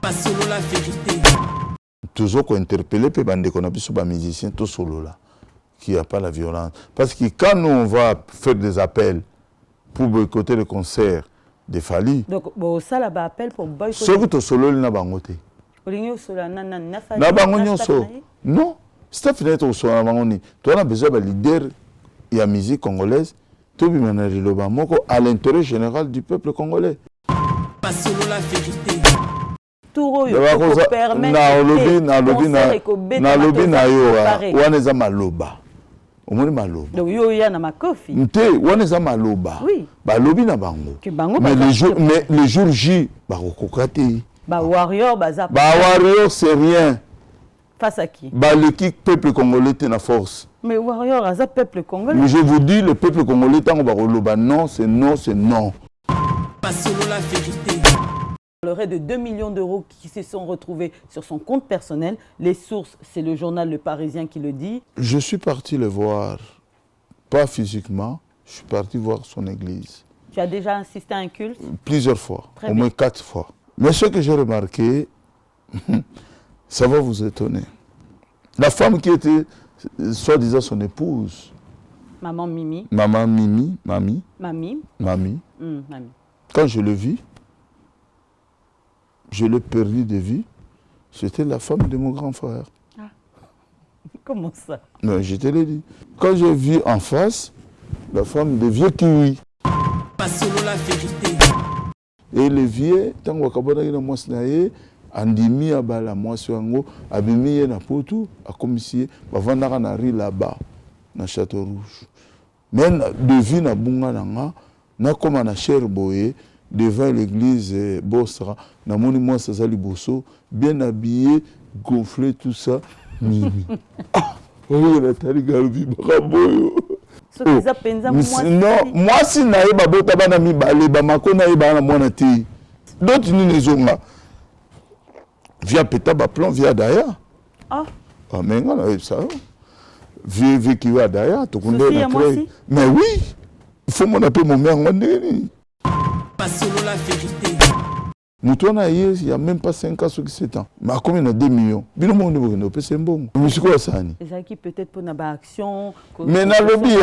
Pas solo la vérité. Toujours qu'on interpelle les bandes qu'on a vu sur les musiciens, tout solo là, qui n'y a pas la violence. Parce que quand nous on va faire des appels pour boycotter le concert de Fali, donc ça là appel pour boycotter. Ce que tu solo n'a pas ngoté. Non, c'est fenêtre au solo na bangoni. Tu as besoin de leader et la musique congolaise. Tout le monde à l'intérêt général du peuple congolais. Pas solo la vérité. Tout permet na lobby na yo waneza maloba. Omoni maloba. Donc yo ya na makofi. Nte waneza maloba. Oui. Ba lobby na bango. Mais le jour J ba kokate. Ba warrior baza. Ba warrior c'est rien. Face à qui? Ba l'équipe peuple congolais est na force. Mais warrior aza peuple congolais. Mais je vous dis le peuple congolais tango ba koloba non, c'est non, c'est non. Pas solo la vérité. Le reste de 2 millions d'euros qui se sont retrouvés sur son compte personnel. Les sources, c'est le journal Le Parisien qui le dit. Je suis parti le voir, pas physiquement, je suis parti voir son église. Tu as déjà assisté à un culte? Plusieurs fois, Très au bien. moins 4 fois. Mais ce que j'ai remarqué, ça va vous étonner. La femme qui était, soi-disant son épouse, Maman Mimi. Maman Mimi, Mamie, Mamie. Mamie, Mamie. quand je le vis, je l'ai perdu de vue, c'était la femme de mon grand frère. Ah. Comment ça? Non, je te l'ai dit. Quand j'ai vu en face, la femme de vieux kiwi. Pas solo la vérité. Et le vieux, tant que kabona ina mwasnaye, andimi abala mwaswango, abimi ye na potu, a commissie, bavandaka na ri là-bas, na Château Rouge. Mais de vie na bunga nanga, na koma na cher boye, devant l'église Bosra, na moni moi Sazali Bosso, bien habillé, gonflé, tout ça. Mimi. Ah, oh, Nathalie Galvi, bravo. Non, moi si naïba bota bana mi balé, ba mako naïba na mona ti. D'autres ni les onga. Via peta ba plan via daya. Ah. Ah mais non, ça. Via qui va daya, tout connaît na créé. Mais oui. Il faut mon appeler mon mère ngandeni. Pas solo la vérité. Moutouana il y a même pas 5 ans, 7 ans. Mais combien il y a 2 millions? Bien au monde, c'est bon. Mais c'est quoi ça? Les qui peut-être pour une action. Mais dans le lobby,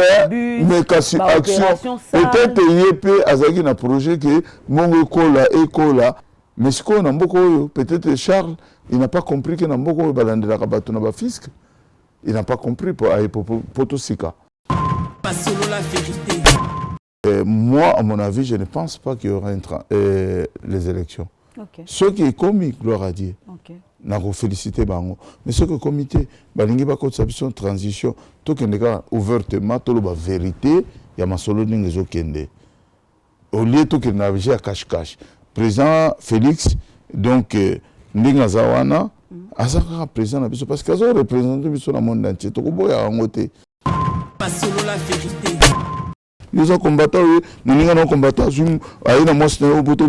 mais quand c'est action, peut-être qu'il y a un projet que mon école là. Mais ce qu'on a beaucoup, peut-être Charles, il n'a pas compris qu'il n'a pas beaucoup de la rabatona fisc. Il n'a pas compris pour tout ce cas. Pas solo la vérité. Moi, à mon avis, je ne pense pas qu'il y aura les élections. Okay. Ce qui est comique, gloire à Dieu. Okay. N'a pas félicité Bango. Mais ce que le comité, balingi ba conception transition, tout que nega ouvertement, tout la vérité, il y a ma solo n'engezo kende. Au lieu tout que n'avait à cache-cache. Président Félix, donc n'enga zawana, asaka président na biso parce qu'ils ont représenté biso dans le monde entier. Tout boya angote. Pas solo la vérité. Nous sommes combattants, nous sommes combattants, nous sommes combattants,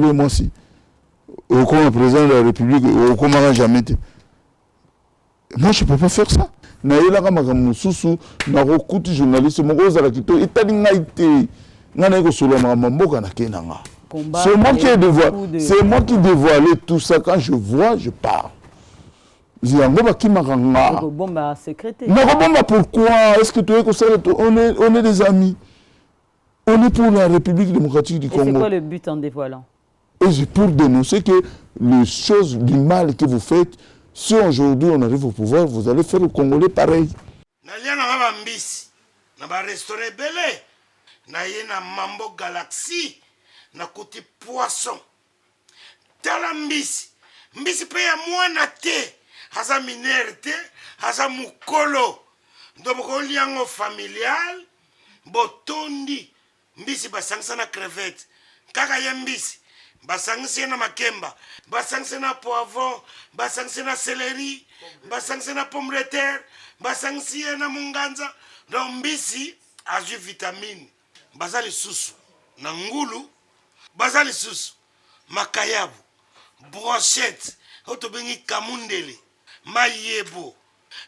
au comme président de la République, au comme jamais été. Moi, je ne peux pas faire ça. Je ne peux pas faire ça. Je ne peux pas faire journaliste. Je ne peux pas faire ça. C'est moi qui dévoile tout ça. Quand je vois, je parle. Je bomba secrétaire. Pourquoi? Est-ce que tu es on est des amis? On est pour la République démocratique du Congo. Et c'est quoi le but en dévoilant? Et c'est pour dénoncer que les choses du mal que vous faites, si aujourd'hui on arrive au pouvoir, vous allez faire au Congolais pareil. Na Mambo Galaxy, na kuti poisson. Tala mbisi. Mbisi pe ya mwana te. Haza minere te. Haza mukolo. Ndoboko liango familial. Botondi. Mbisi basangisa na crevette. Kaka ya mbisi. Basangisa na makemba. Basangisa na poivron. Basangisa na céleri. Basangisa na pomme de terre. Basangisa na munganza. Donc mbisi ajoute vitamine. Bazali susu. Na ngulu. Bazali susu. Makayabu. Brochette. Otobengi kamundele. Mayebo.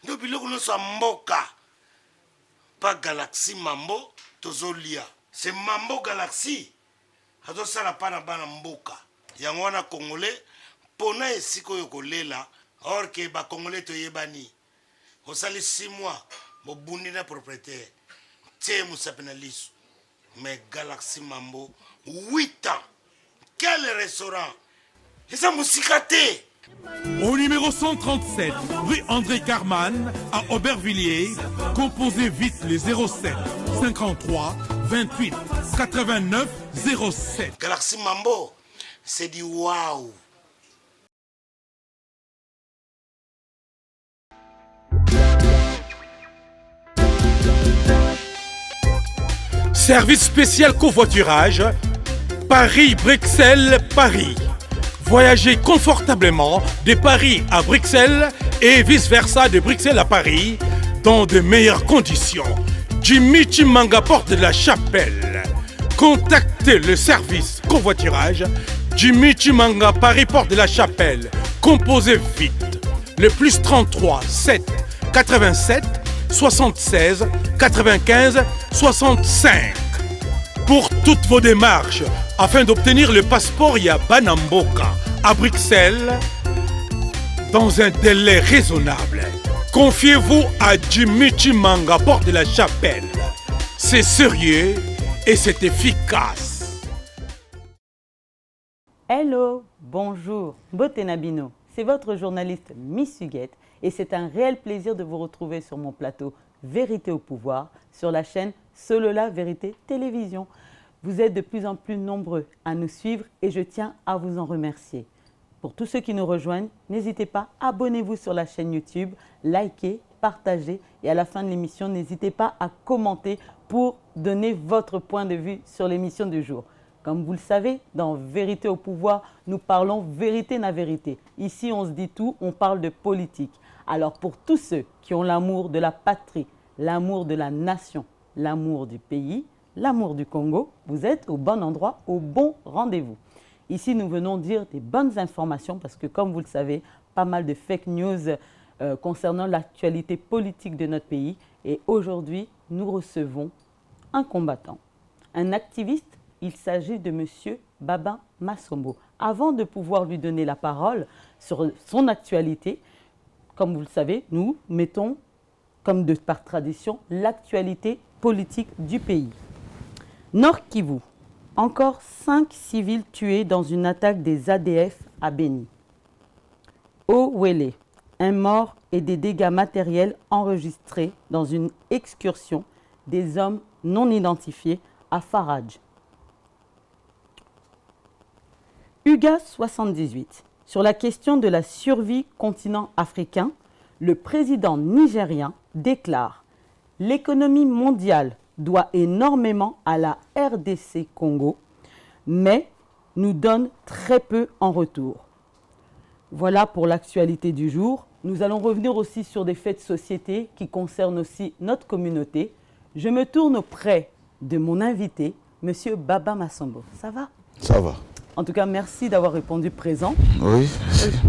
Ndo biloko no so mboka. Pa Galaxy Mambo tozolia. C'est Mambo Galaxy. Hazo sala pana bana mboka. Yango wana Congolais pona esika oyo kolela or ke bakongolais toyebani osali 6 mois bobundi na propriétaire tie mosape na liso mais Galaxy Mambo 8 ans quel restaurant eza mosika te. Au numéro 137, rue André Carman, à Aubervilliers, composez vite les 07 53 28 89 07. Galaxy Mambo, c'est du waouh. Service spécial covoiturage, Paris-Bruxelles-Paris. Voyagez confortablement de Paris à Bruxelles et vice-versa de Bruxelles à Paris dans de meilleures conditions. Jimmy Chimanga, porte de la Chapelle. Contactez le service covoiturage Jimmy Chimanga, Paris, porte de la Chapelle. Composez vite le plus 33 7 87 76 95 65 pour toutes vos démarches afin d'obtenir le passeport Yabanamboka à Bruxelles dans un délai raisonnable. Confiez-vous à Jimmy Chimanga, porte de la Chapelle. C'est sérieux et c'est efficace. Hello, bonjour, Botenabino. C'est votre journaliste Miss Huguette et c'est un réel plaisir de vous retrouver sur mon plateau Vérité au pouvoir sur la chaîne Solola Vérité Télévision. Vous êtes de plus en plus nombreux à nous suivre et je tiens à vous en remercier. Pour tous ceux qui nous rejoignent, n'hésitez pas, abonnez-vous sur la chaîne YouTube, likez, partagez et à la fin de l'émission, n'hésitez pas à commenter pour donner votre point de vue sur l'émission du jour. Comme vous le savez, dans Vérité au pouvoir, nous parlons vérité na vérité. Ici, on se dit tout, on parle de politique. Alors pour tous ceux qui ont l'amour de la patrie, l'amour de la nation, l'amour du pays, l'amour du Congo, vous êtes au bon endroit, au bon rendez-vous. Ici, nous venons dire des bonnes informations parce que, comme vous le savez, pas mal de fake news concernant l'actualité politique de notre pays. Et aujourd'hui, nous recevons un combattant, un activiste. Il s'agit de M. Baba Massombo. Avant de pouvoir lui donner la parole sur son actualité, comme vous le savez, nous mettons, comme de par tradition, l'actualité politique du pays. Nord Kivu, encore 5 civils tués dans une attaque des ADF à Beni. Owele, un mort et des dégâts matériels enregistrés dans une excursion des hommes non identifiés à Faradj. UGA 78. Sur la question de la survie continent africain, le président nigérien déclare « L'économie mondiale doit énormément à la RDC Congo, mais nous donne très peu en retour. » Voilà pour l'actualité du jour. Nous allons revenir aussi sur des faits de société qui concernent aussi notre communauté. Je me tourne auprès de mon invité, M. Baba Massombo. Ça va? Ça va. En tout cas, merci d'avoir répondu présent. Oui.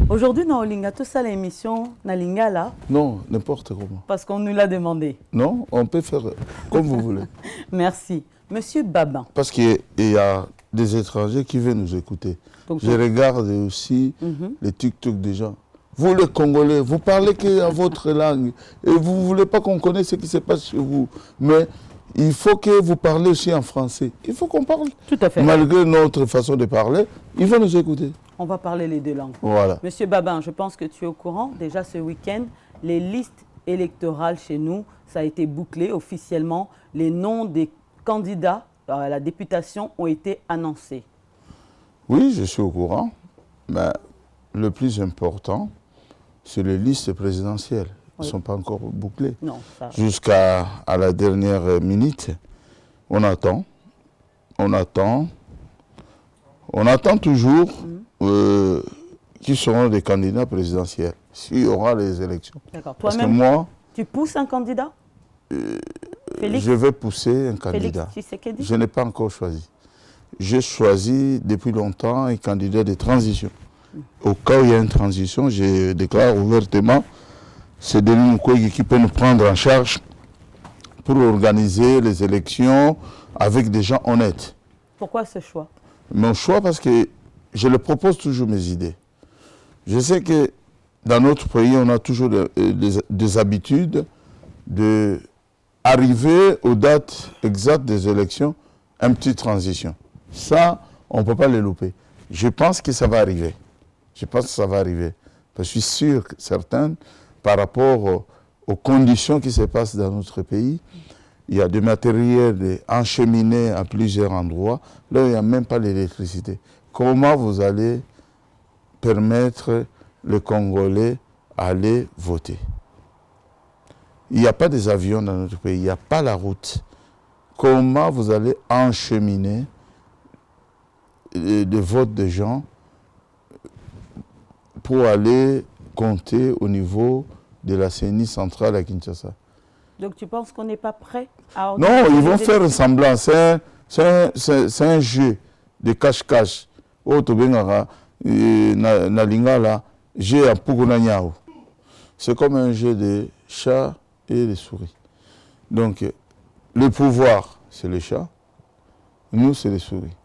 Aujourd'hui, dans Olinga, tout ça, l'émission Nalinga là. Non, n'importe comment. Parce qu'on nous l'a demandé. Non, on peut faire comme vous voulez. Merci. Monsieur Baba. Parce qu'il y a des étrangers qui viennent nous écouter. Donc, je regarde aussi les TikTok des gens. Vous les Congolais, vous parlez que votre langue et vous ne voulez pas qu'on connaisse ce qui se passe chez vous. Mais il faut que vous parlez aussi en français. Il faut qu'on parle. Tout à fait. Malgré notre façon de parler, il faut nous écouter. On va parler les deux langues. Voilà. Monsieur Babin, je pense que tu es au courant. Déjà ce week-end, les listes électorales chez nous, ça a été bouclé officiellement. Les noms des candidats à la députation ont été annoncés. Oui, je suis au courant. Mais le plus important, c'est les listes présidentielles. Ils ne sont pas encore bouclés. Non, ça... Jusqu'à la dernière minute, on attend. On attend toujours qui seront les candidats présidentiels, s'il y aura les élections. D'accord. Parce que Toi-même, moi, tu pousses un candidat Félix, je vais pousser un candidat. Félix Tshisekedi. Je n'ai pas encore choisi. J'ai choisi depuis longtemps un candidat de transition. Au cas où il y a une transition, je déclare ouvertement, c'est Denis Mukwege qui peut nous prendre en charge pour organiser les élections avec des gens honnêtes. Pourquoi ce choix? Mon choix, parce que je le propose toujours mes idées. Je sais que dans notre pays, on a toujours des habitudes d'arriver aux dates exactes des élections, une petite transition. Ça, on ne peut pas les louper. Je pense que ça va arriver. Je suis sûr, certain, par rapport aux conditions qui se passent dans notre pays, il y a du matériel encheminé à plusieurs endroits. Là, il n'y a même pas l'électricité. Comment vous allez permettre les Congolais d'aller voter? Il n'y a pas des avions dans notre pays, il n'y a pas la route. Comment vous allez encheminer des votes de gens pour aller compter au niveau de la CENI centrale à Kinshasa? Donc tu penses qu'on n'est pas prêt à Non, ils vont faire un semblant. C'est un jeu de cache-cache. C'est comme un jeu de chat et de souris. Donc, le pouvoir, c'est le chat. Nous, c'est les souris.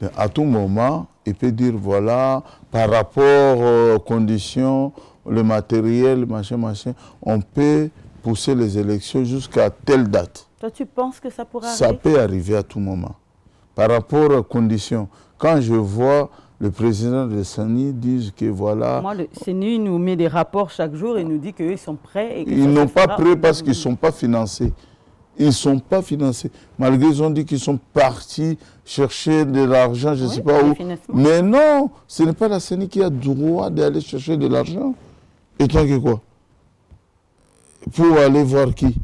Donc, à tout moment, il peut dire, voilà, par rapport aux conditions, le matériel, machin, on peut pousser les élections jusqu'à telle date. Toi, tu penses que ça pourrait arriver? Ça peut arriver à tout moment. Par rapport aux conditions, quand je vois le président de CENI dire que voilà... Moi, le CENI nous met des rapports chaque jour et nous dit qu'eux, ils sont prêts. Et que ils n'ont pas prêt parce qu'ils ne sont pas financés. Ils ne sont pas financés. Malgré ils ont dit qu'ils sont partis chercher de l'argent, je ne sais pas où. Mais non, ce n'est pas la CENI qui a droit d'aller chercher de l'argent. Et tant que quoi? Pour aller voir qui?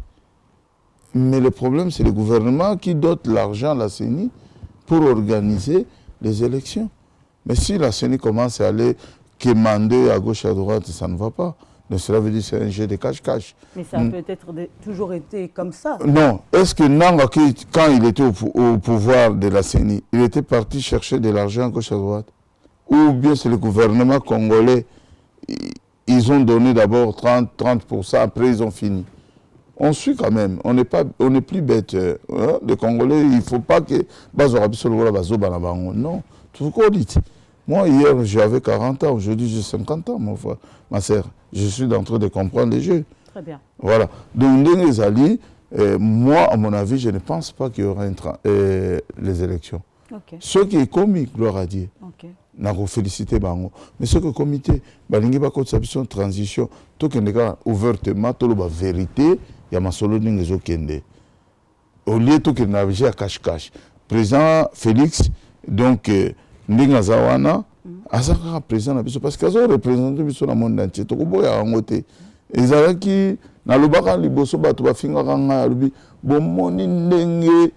Mais le problème, c'est le gouvernement qui dote l'argent à la CENI pour organiser les élections. Mais si la CENI commence à aller quémander à gauche, à droite, ça ne va pas. Donc cela veut dire que c'est un jeu de cache-cache. Mais ça a peut-être toujours été comme ça. Non. Est-ce que Nanga, quand il était au pouvoir de la CENI, il était parti chercher de l'argent à gauche, à droite? Ou bien c'est le gouvernement congolais, ils ont donné d'abord 30%, après ils ont fini. On suit quand même, on n'est plus bête. Hein? Les Congolais, il ne faut pas que... Non, tout ce qu'on dit. Moi, hier, j'avais 40 ans, aujourd'hui, j'ai 50 ans, ma sœur. Je suis en train de comprendre les jeux. Très bien. Voilà. Donc, les alliés, moi, à mon avis, je ne pense pas qu'il y aura les élections. Okay. Ce qui est comique, gloire à Dieu. Okay. Nako félicité bango. Mais ce que le comité, balingi ba conception transition, tout que neka ouvertement, tout la vérité, il y a ma solo n'engezo kende. Au lieu tout que n'avait à cache-cache. Président Félix, donc n'enga zawana, azaka président na biso parce qu'ils ont représenté biso na monde entier. Tout boya angote. Ezalaki na lobaka liboso bato ba finga kanga lubi bomoni ndenge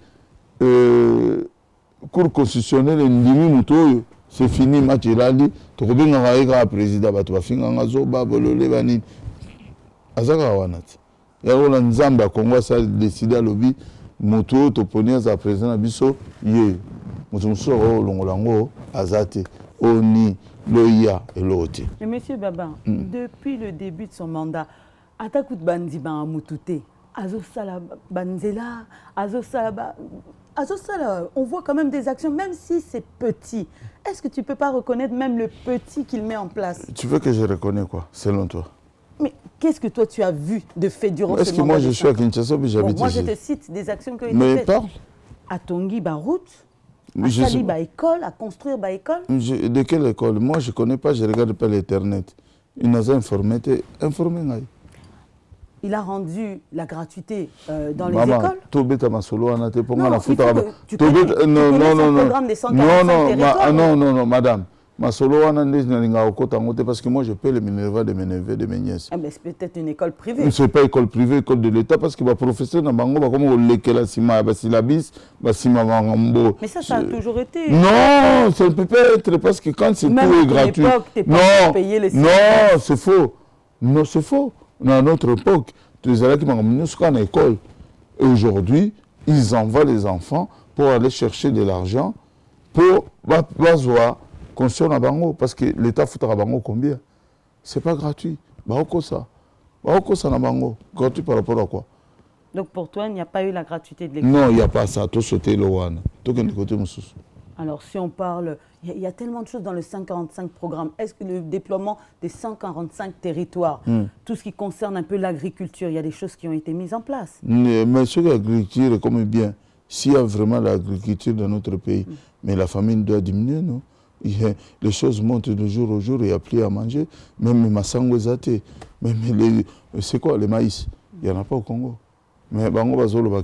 cour constitutionnelle ndimi muto. C'est fini, match elali, tokobinga kaika président bato bafinga ngazo babolole banini. Azaka wanati. Yaola nzamba Kongo sa décider lobi moto toponi za président biso ye. Moto muso longolango azate oni loya elote. Mais monsieur Baba, depuis le début de son mandat, Atakut Bandi ba mutute, azosala banzela, azosala on voit quand même des actions, même si c'est petit. Est-ce que tu ne peux pas reconnaître même le petit qu'il met en place? Tu veux que je reconnais quoi, selon toi? Mais qu'est-ce que toi tu as vu de fait durant ce mandat? Est-ce que moi je suis à Kinshasa ou j'habite ici? Moi je te cite des actions qui ont été faites. Mais parle. À Tongi, route, à je Sali, école, à construire école. De quelle école? Moi je ne connais pas, je ne regarde pas l'Internet. Il nous a informé. Il a rendu la gratuité dans les Maman, écoles. Tu connais le programme des 145 territoires. Non, madame. Parce que moi, je paie le minerva de mes neveux, de mes nièces. Ah, c'est peut-être une école privée. Ce n'est pas école privée, école de l'État, parce que les professeurs n'ont pas comme on l'école syllabis, Mais ça a toujours été. Non, ça ne peut pas être parce que quand c'est tout gratuit. Non, c'est faux. Non, c'est faux. À notre époque, les élèves qui m'ont amené à l'école. Et aujourd'hui, ils envoient les enfants pour aller chercher de l'argent pour construire un bango. Parce que l'État fout un bango combien? Ce n'est pas gratuit. Ça na bango. Gratuit par rapport à quoi? Donc pour toi, il n'y a pas eu la gratuité de l'école? Non, il n'y a pas ça. Tout sauté le wan. Tout côté Alors, si on parle, il y a tellement de choses dans le 145 programme. Est-ce que le déploiement des 145 territoires, tout ce qui concerne un peu l'agriculture, il y a des choses qui ont été mises en place? Mais ce que l'agriculture est comme bien, s'il y a vraiment l'agriculture dans notre pays, mais la famine doit diminuer, non? Les choses montent de jour au jour et il n'y a plus à manger. Même ma sangue zaté, même c'est quoi, les maïs? Il n'y en a pas au Congo. Mais Bango Bazolo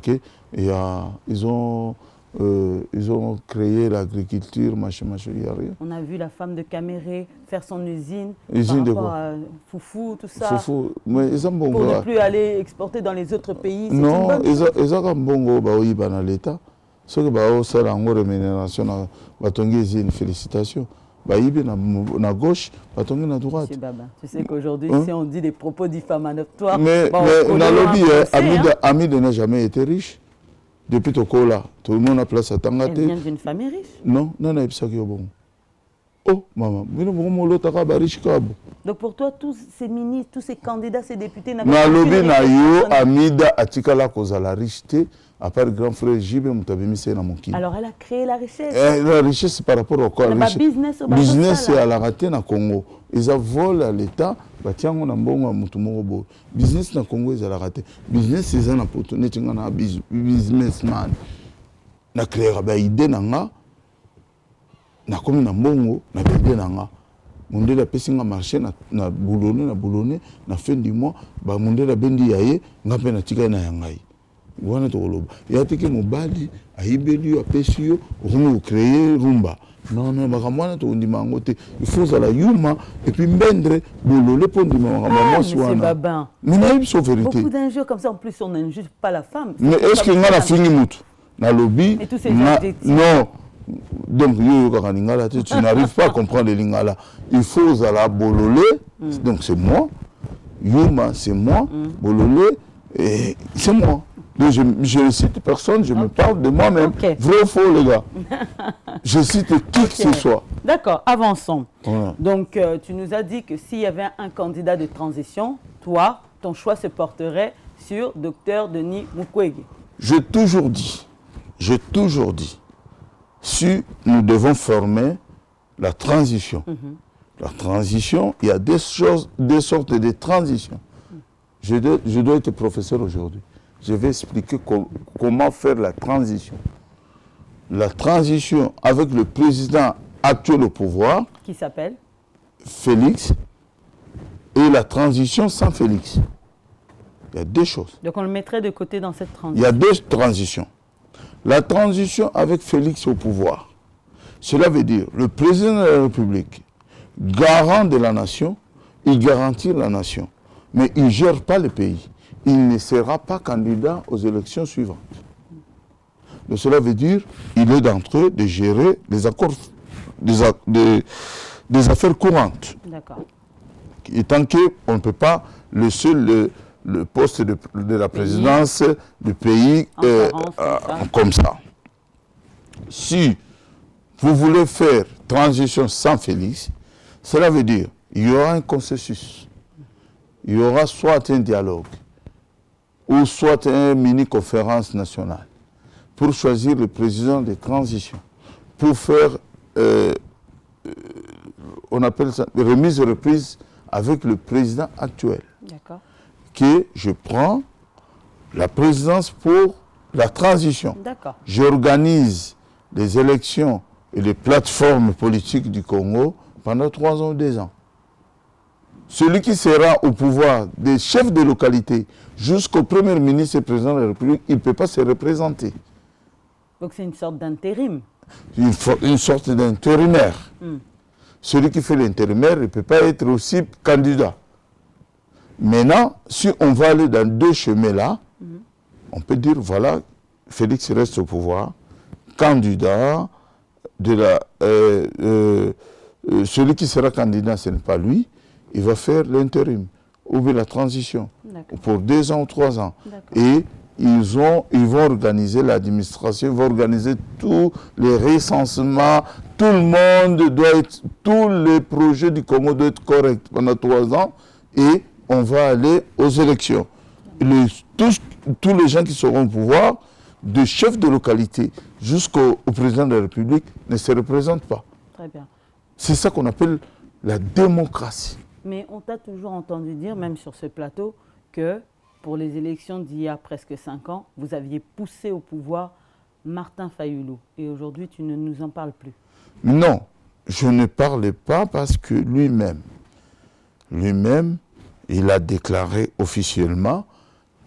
ils ont créé l'agriculture, machin, il n'y a rien. On a vu la femme de Caméré faire son usine Usine de par rapport quoi? à Foufou, tout ça. Foufou, mais ils ont bon. Pour ne plus aller exporter dans les autres pays. Non, ils ont bon dans l'État. Ce que c'est la rémunération, une félicitation. À gauche, à droite. Monsieur Baba, tu sais qu'aujourd'hui, si on dit des propos diffamatoires, mais dans le lobby, Hamid n'a jamais été riche. Depuis Tokola, tout le monde a place à Tangate. Elle vient d'une famille riche. Non, non, non, c'est bon. Oh, maman, donc pour toi, tous ces ministres, tous ces candidats, ces députés n'avaient pas lobby na yo Amida atikala kozala richté à part grand frère Jibé Moutabimisi na Moki. Alors elle a créé la richesse. La richesse c'est par rapport au quoi? Business c'est à la raté na Congo. Ils ont volé à l'État, batiango na mbongo mutu moko bo. Business na Congo ils a la raté. Business c'est un opportunité na businessman. Na créer ba idée nanga. Na komi na mbongo na idée nanga. Mondela pesinga marché na boulonné na fin du mois ba mondela bendi yaye ngape na tika na yangai. Wana to koloba yatiki mobali ayibeli apesi yo okomi créer rumba non bakamwana to ndima ngote il faut la yuma et puis mbendre bolole pour ndima maman swana mais naïb so vérité beaucoup d'injures comme ça en plus on n'injure pas la femme mais est-ce que ngala fini mutu na lobby non donc tu n'arrives pas à comprendre les lingala il faut la bolole donc c'est moi yuma c'est moi bolole et c'est moi. Donc je ne cite personne, je me parle de moi-même. Vrai ou faux, les gars? Je cite qui que ce soit. D'accord, avançons. Voilà. Donc, tu nous as dit que s'il y avait un candidat de transition, toi, ton choix se porterait sur Dr Denis Mukwege. J'ai toujours dit, si nous devons former la transition, la transition, il y a des sortes de transitions. Je dois être professeur aujourd'hui. Je vais expliquer comment faire la transition. La transition avec le président actuel au pouvoir. Qui s'appelle Félix. Et la transition sans Félix. Il y a deux choses. Donc on le mettrait de côté dans cette transition. Il y a deux transitions. La transition avec Félix au pouvoir. Cela veut dire le président de la République, garant de la nation, il garantit la nation. Mais il ne gère pas le pays. Il ne sera pas candidat aux élections suivantes. Donc cela veut dire qu'il est d'entre eux de gérer les accords, des affaires courantes. D'accord. Et tant qu'on ne peut pas laisser le poste de la présidence du pays comme ça. Si vous voulez faire transition sans Félix, cela veut dire qu'il y aura un consensus. Il y aura soit un dialogue, ou soit une mini-conférence nationale, pour choisir le président de transition, pour faire, on appelle ça, remise et reprise avec le président actuel. D'accord. Que je prends la présidence pour la transition. D'accord. J'organise les élections et les plateformes politiques du Congo pendant 3 ans ou 2 ans. Celui qui sera au pouvoir des chefs de localité jusqu'au premier ministre et président de la République, il ne peut pas se représenter. Donc c'est une sorte d'intérim. Une sorte d'intérimaire. Celui qui fait l'intérimaire, il ne peut pas être aussi candidat. Maintenant, si on va aller dans 2 chemins-là, on peut dire, voilà, Félix reste au pouvoir, candidat, celui qui sera candidat, ce n'est pas lui, il va faire l'intérim, ou bien la transition, pour 2 ans ou 3 ans. Et ils vont organiser l'administration, ils vont organiser tous les recensements, tout le monde doit être, tous les projets du Congo doivent être corrects pendant 3 ans, et on va aller aux élections. Tous les gens qui seront au pouvoir de chef de localité jusqu'au président de la République ne se représente pas. Très bien. C'est ça qu'on appelle la démocratie. Mais on t'a toujours entendu dire, même sur ce plateau, que pour les élections d'il y a presque 5 ans, vous aviez poussé au pouvoir Martin Fayulu. Et aujourd'hui, tu ne nous en parles plus. Non, je ne parlais pas parce que lui-même, il a déclaré officiellement,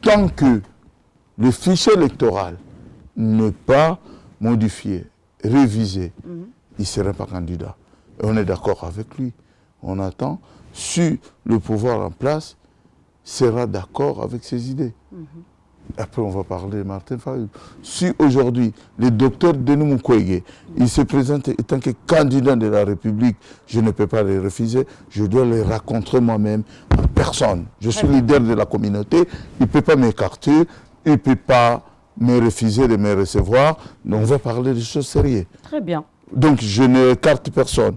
tant que le fichier électoral n'est pas modifié, révisé, il ne serait pas candidat. Et on est d'accord avec lui. On attend, si le pouvoir en place sera d'accord avec ses idées. Après, on va parler de Martin Fayulu. Si aujourd'hui, le docteur Denis Mukwege, il se présente en tant que candidat de la République, je ne peux pas les refuser, je dois les rencontrer moi-même en personne. Je suis leader de la communauté, il ne peut pas m'écarter, il ne peut pas me refuser de me recevoir. Donc, on va parler des choses sérieuses. Très bien. Donc, je n'écarte personne.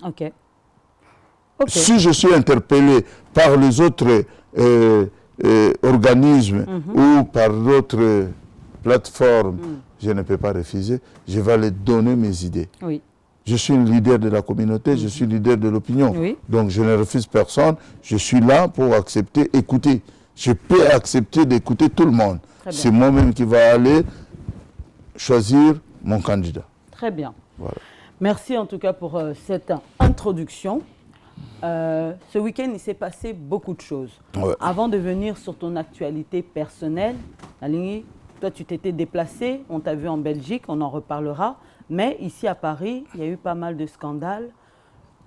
Ok. Si je suis interpellé par les autres organismes ou par d'autres plateformes, je ne peux pas refuser, je vais les donner mes idées. Oui. Je suis un leader de la communauté, je suis leader de l'opinion. Oui. Donc je ne refuse personne, je suis là pour accepter, écouter. Je peux accepter d'écouter tout le monde. C'est moi-même qui va aller choisir mon candidat. Très bien. Voilà. Merci en tout cas pour cette introduction. Ce week-end, il s'est passé beaucoup de choses. Ouais. Avant de venir sur ton actualité personnelle, Aligny, toi tu t'étais déplacé, on t'a vu en Belgique, on en reparlera. Mais ici à Paris, il y a eu pas mal de scandales.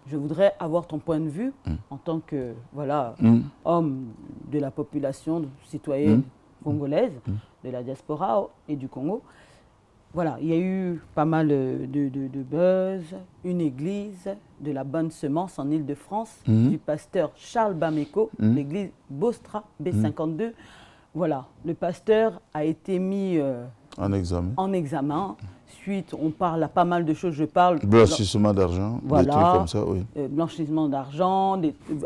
Je voudrais avoir ton point de vue en tant que homme de la population citoyenne congolaise, de la diaspora et du Congo. Voilà, il y a eu pas mal de buzz, une église de la bonne semence en Île-de-France, du pasteur Charles Bameko, l'église Bostra B52. Voilà, le pasteur a été mis en examen. Suite, on parle à pas mal de choses, je parle... Blanchissement d'argent, des trucs comme ça, oui. Blanchissement d'argent,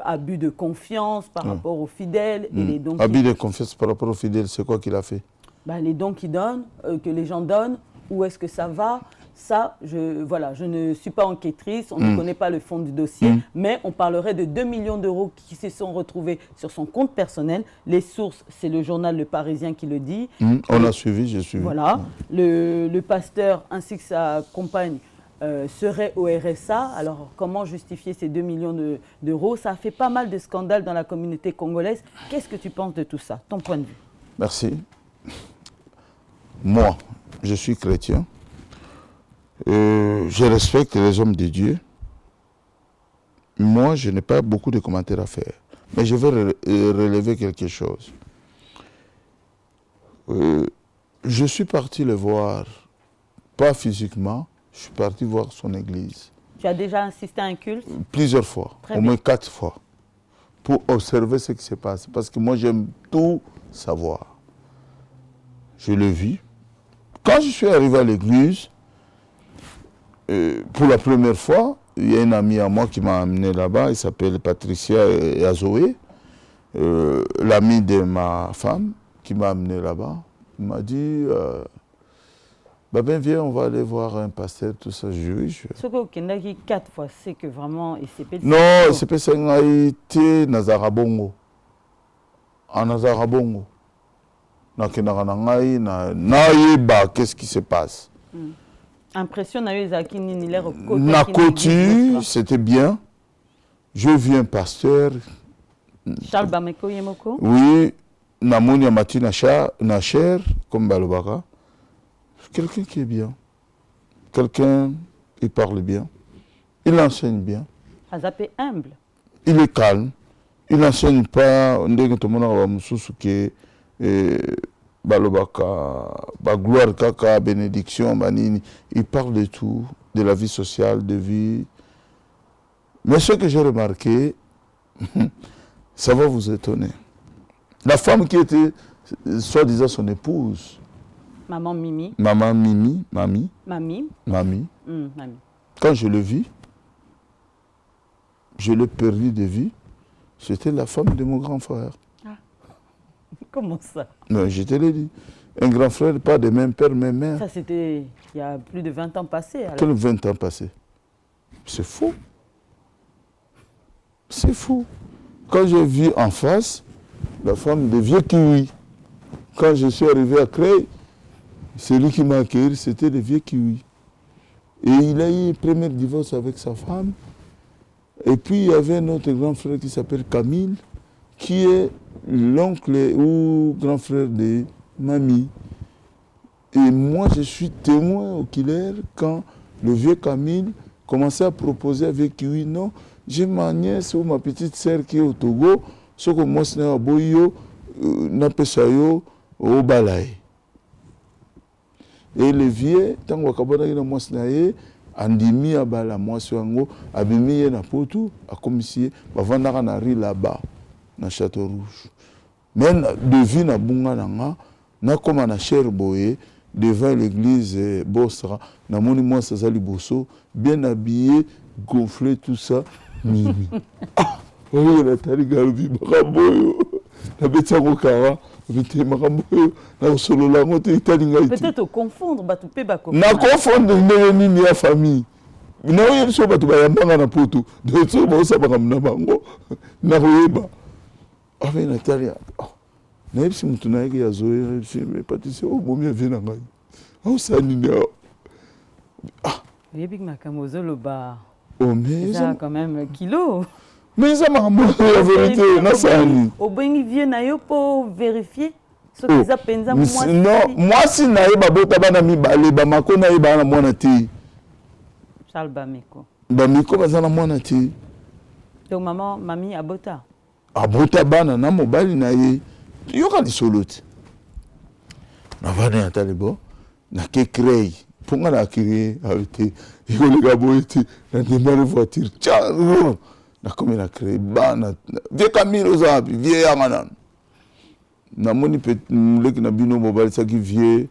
abus de confiance par rapport aux fidèles. Et les dons abus de confiance par rapport aux fidèles, c'est quoi qu'il a fait? Les dons qu'ils donnent, que les gens donnent, où est-ce que ça va? Ça, je ne suis pas enquêtrice, on ne connaît pas le fond du dossier, mais on parlerait de 2 millions d'euros qui se sont retrouvés sur son compte personnel. Les sources, c'est le journal Le Parisien qui le dit. On a suivi, j'ai suivi. Voilà. Le pasteur ainsi que sa compagne seraient au RSA. Alors, comment justifier ces 2 millions d'euros? Ça a fait pas mal de scandales dans la communauté congolaise. Qu'est-ce que tu penses de tout ça? Ton point de vue? Merci. Moi, je suis chrétien. Je respecte les hommes de Dieu. Moi, je n'ai pas beaucoup de commentaires à faire. Mais je vais relever quelque chose. Je suis parti le voir, pas physiquement, je suis parti voir son église. Tu as déjà assisté à un culte? Plusieurs fois, au moins 4 fois, pour observer ce qui se passe. Parce que moi, j'aime tout savoir. Je le vis. Quand je suis arrivé à l'église, pour la première fois, il y a une amie à moi qui m'a amené là-bas, il s'appelle Patricia Azoé, l'amie de ma femme qui m'a amené là-bas. Il m'a dit, viens, on va aller voir un pasteur, tout ça. Ce que vous avez 4 fois, c'est que vraiment, il s'est pété. Non, il s'est pété en Haïti, Nazarabongo. En Nazarabongo. Qu'est-ce qui se passe? Impression n'a eu Zaki Niniler au côté. Nakoti, c'était bien. Je vis un pasteur. Charles Bameko Yemoko? Oui, Namoni Amati Nacher, comme Balobaka. Quelqu'un qui est bien. Quelqu'un qui parle bien. Il enseigne bien. Azapé humble. Il est calme. Il n'enseigne pas. Balobaka, gloire, kaka, bénédiction, banini. Il parle de tout, de la vie sociale, de vie. Mais ce que j'ai remarqué, ça va vous étonner. La femme qui était, soi-disant, son épouse. Maman Mimi. Maman Mimi, Mamie. Mamie. Mamie. Mamie. Quand je le vis, je l'ai perdu de vue. C'était la femme de mon grand frère. Comment ça? Non, je te l'ai dit. Un grand frère, pas de même père, même mère. Ça, c'était il y a plus de 20 ans passés. Alors. Quel 20 ans passés? C'est fou. C'est fou. Quand j'ai vu en face la femme de vieux kiwi, quand je suis arrivé à Creil, celui qui m'a accueilli, c'était le vieux kiwi. Et il a eu un premier divorce avec sa femme. Et puis il y avait un autre grand frère qui s'appelle Camille, qui est l'oncle ou grand frère de mamie. Et moi, je suis témoin oculaire quand le vieux Camille commençait à proposer avec lui, non, j'ai ma nièce ou ma petite sœur qui est au Togo, ce que moi, c'est un boyo, n'appelle au balai. Et le vieux, tant que je suis moi, c'est andimi à bala, moi, c'est un go, abimi na potu, à commissaire, bavanda na ri là-bas, na Château Rouge. Mais de vie na bunga nanga, na comme na cher boye, devant l'église Bosra, na monument Sazali Bosso, bien habillé, gonflé, tout ça. Mimi. Ah, oh, la tarigalubi, maraboyo, la bétiango kara, bété maraboyo, la solo la moto italinga. Peut-être confondre, batupe bako. Na confondre ni la famille. Na oye so batu bayambanga na poto, de so ba sa ba na bango. Na oyeba. Ave na taria. Na yebisi mutu na yeke ya zoe, mais patisi o bomi avena ngai. Au sani ne. Ah. Yebi makambo zoloba. Oh, mais ça quand même kilo. Mais ça m'a la vérité, na sani. Au bengi vieux na yo pour vérifier ce que ça penza moi. Non, moi si na yeba bota bana mi bale ba makona yeba na mwana ti. Charles Bameko. Bameko bazana mwana ti. Donc maman, mamie abota. Abota bana na mobali na ye. Yoka li soloti. Na vana ya talibo na ke Creil. Ponga na créé avec il les gaboiti na démarrer voiture. Tiens, na comme na créé bana vieux Camille aux habits, vieux yangana. Na moni peut leki na bino mobile ça qui vieux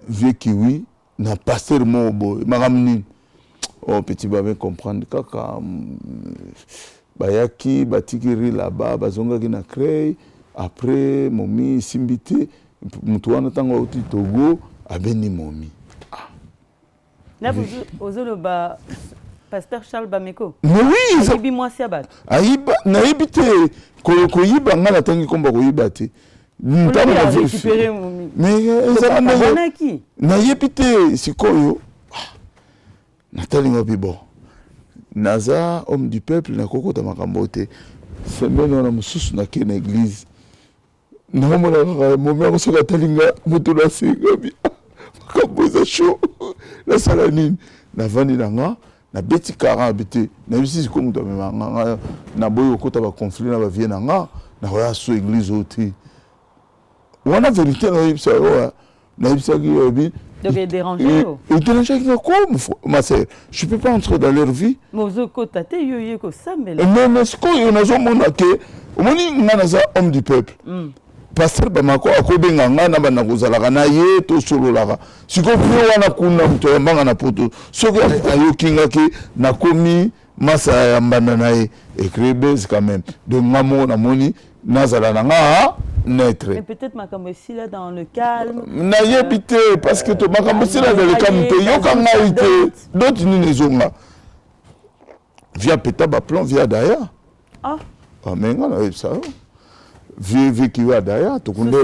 vieux kiwi na pasteur mobo magamni. Oh petit babé comprendre kaka bayaki batikiri là-bas bazonga ki na Creil après momi simbité mutu wana tango uti Togo abeni momi. Là vous ozoloba pasteur Charles Bameko. Mais oui, ça bi moi siabat. Ayiba na yibite ko yiba ngala tangi komba ko yibate. Ntama na récupérer momi. Mais ça na qui? Na yibite sikoyo. Nathalie Ngobibo. Naza homme du peuple na kokota makambo te. Semaine na mususu na ke na église. Non, mon mère se ratalinga, mutula singabi. Makamboza chaud. La salanine. Na vandi nanga, na beti kara habité. Na bisi comme to manga na boyo kota ba conflit na ba vie nanga, na roya so église oti. Wana vérité na yipsa wa. Na yipsa ki yobi. Donc il dérange. Il dérange comme ma sœur. Je peux pas entrer dans leur vie. Mozo kota te yoye ko sambela. Mais ce qu'on a zo mona ke, omoni ngana za homme du peuple. Pasteur Bamako akobenga ngana bana kozalaka na ye to sololaka siko pe wana kuna mto yambanga na poto soki ayokingaki nakomi masa ya mbanda na ye écribez quand même de ngamo na moni nazala na nga naître. Mais peut-être makambo ici là dans le calme. Na yebite parce que to makambo ici là dans le calme te yoka ngaite d'autres ni nezonga via peta ba plan via d'ailleurs. Ah mais ngana ça. Vieux qui va derrière, tout le monde.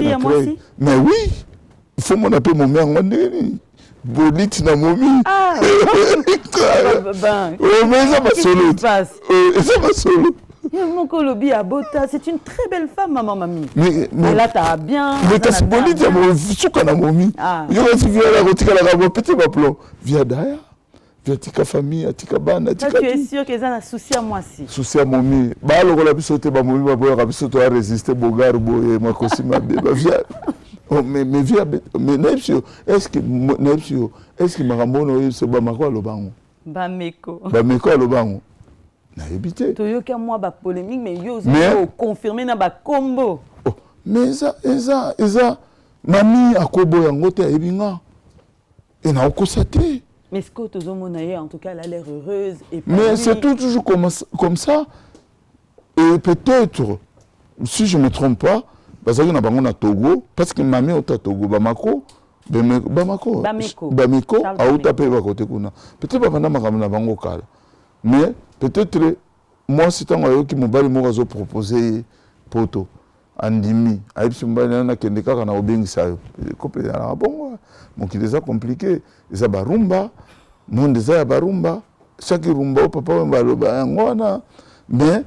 Mais oui, il faut mon appeler mon mère, mon nez. Bolite na momi. Ah, mais ça va solo. Ça va solo. Mon colobi à Bota, c'est une très belle femme, maman, mamie. Mais là, t'as bien. Mais t'as ce bolite, il y a mon souka na momi. Il y a aussi via la rotika la rabo, petit baplo. Via derrière. Via tika famille, tika bana, tika. Tu es sûr qu'ils ont un souci à moi si. Souci à momi. Bah, le gars bisote ba momi ba boya bisote a résister bogar boye makosi mabe ba via. Oh mais via mais nepsio est-ce que marambono yose ba makwa lobango. Bameko lobango. Na ebité. To yoka moi ba polémique mais yo zo confirmer na ba combo. Oh mais ça mami akobo yango te ebinga. Et na okosate. Mais ce que tu en tout cas, elle a l'air heureuse. Et mais c'est toujours comme ça. Et peut-être, si je ne me trompe pas, bazalaki na bango na Togo parce que mami ota Togo Bamako auta pe bakote kuna peut-être bavanda makambo na bango kala mais peut-être moi c'est tango ayoki mobali moko azo proposer poto andimi ayebisi mobali na kende kaka na obengisa yo kopela na bongo mokili eza compliqué eza barumba monde eza ya barumba chaque rumba papa baloba yango wana mais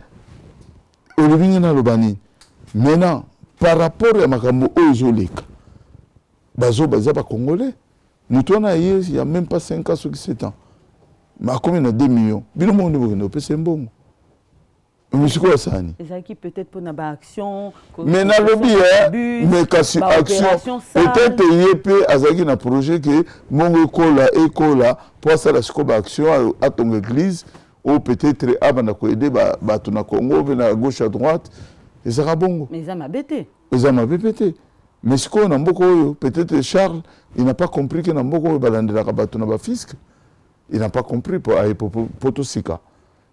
olobi nini aloba nini maintenant par rapport à makambo oyo ezoleka baza bacongolais moto wana ye il y a même pas 5 ans soki 7 ans mais akomi na 2 millions bino monde bokende opesa mbongo misiko ya sani ezalaki peut-être mpona baaction mais nalobi mais kasi action peut-être ye mpe azalaki na projet ke mbongo ekola mpo asala siko baaction atonga église ou peut-être abanda koede bato na Congo mpe na gauche à droite ezaka bongo mais eza mabe te mais sikoyo na mboka oyo peut-être Charles il n'a pas compris que na mboka oyo balandelaka bato na bafisque il n'a pas compris po tosika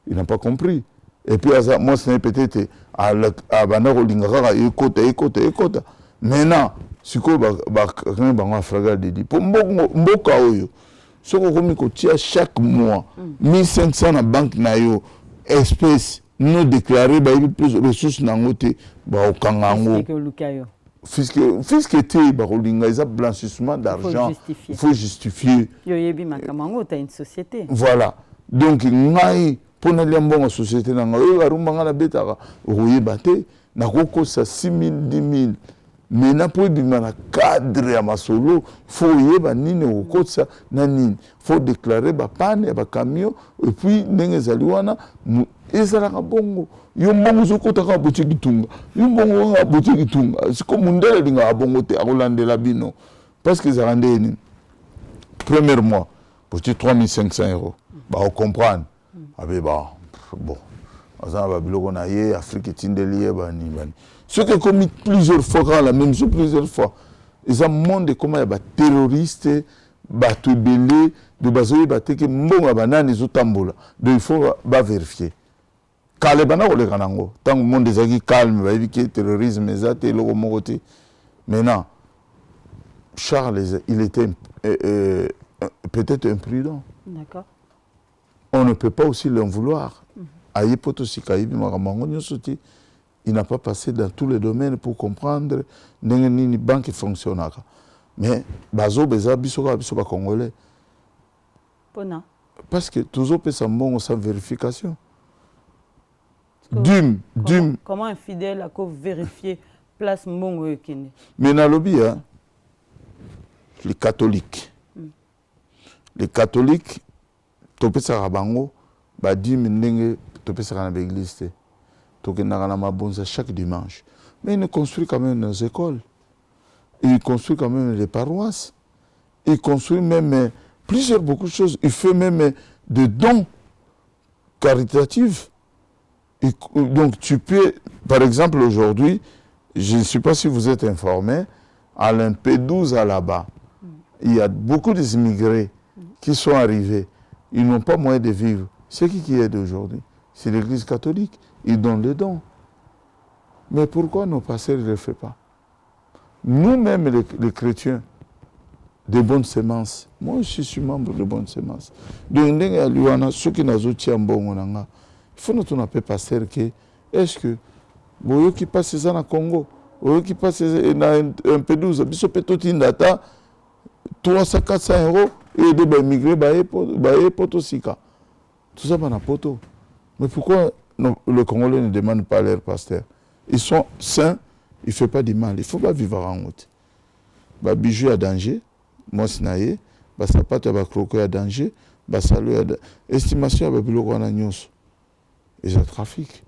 il n'a pas compris et puis moi c'est peut-être abanda kolinga kaka ekota maintenant sikoyo bakanga bango afraga dedi po mboka oyo soki okomi kotia chaque mois 1500 na banque na yo espèce non déclaré bayebi plus ressources nango te baokanga yango fisque te bakolinga eza blanchissement d'argent il faut justifier yo yebi makambo yango ta une société voilà donc ngai mpona lia mbongo société na ngai oyo barumba ngai nabetaka okoyeba te nakokosa 6 000 10 000 maintenant mpo ebima na cadre ya masolo fo oyeba nini okokotisa na nini fo déclare bapane ya bacamion epuis ndenge ezali wana ezalaka bongo yo mbongo ozokotaka abotie kitunga yo mbongo abotie kitunga siko mundele alingaka bongo te akolandela bino parce que ezalaka ndenge nini premier mois botie 3500 euros baocomprendre abe bon aza na babiloko na ye afrique etindeli ye bani ce qui est commis plusieurs fois quand la même chose plusieurs fois ils ont monde comment ya terroriste bato ebele de bazoyi bateke mbongo banani ezotambola donc il faut vérifier kale bana koleka nango ntango monde ezalaki calme bayebi ke terrorisme eza te eloko moko te maintenant Charles il était peut-être imprudent. D'accord. On ne peut pas aussi l'en vouloir. Aïe potosika ibi maramango nyosoti. Il n'a pas passé dans tous les domaines pour comprendre ni banque fonctionne. Mais bazo beza bisoka bisoka congolais. Pona. Parce que toujours peut s'embongo sans vérification. Comment un fidèle a vérifié place mbongo yekene. Mais na lobby hein. Les catholiques. Les catholiques topesa bango ba di ndenge topesa na l'église. Chaque dimanche. Mais il construit quand même nos écoles. Il construit quand même les paroisses. Il construit même beaucoup de choses. Il fait même des dons caritatifs. Donc tu peux, par exemple aujourd'hui, je ne sais pas si vous êtes informés, à Lampedusa là-bas, il y a beaucoup d'immigrés qui sont arrivés. Ils n'ont pas moyen de vivre. C'est qui aide aujourd'hui? C'est l'église catholique. Ils donnent les dons. Mais pourquoi nos pasteurs ne le font pas? Nous-mêmes, les chrétiens, de bonnes semences. Moi, je suis membre de bonnes semences. Donc, ceux qui n'ont pas il faut que nous pasteur que est-ce que vous qui passez ça dans Congo, vous qui passez dans un peu 12, vous avez data 300-400 euros et des immigrés pour tout ça. Tout ça, c'est poto. Mais pourquoi le Congolais ne demande pas à leur pasteur? Ils sont sains, il ne fait pas du mal. Il ne faut pas vivre en route. Les bijoux à danger, moi c'est naïe, les sapatos à croquer à danger, les saluts à danger. Estimation à biloko na nyos. Ils ont trafic.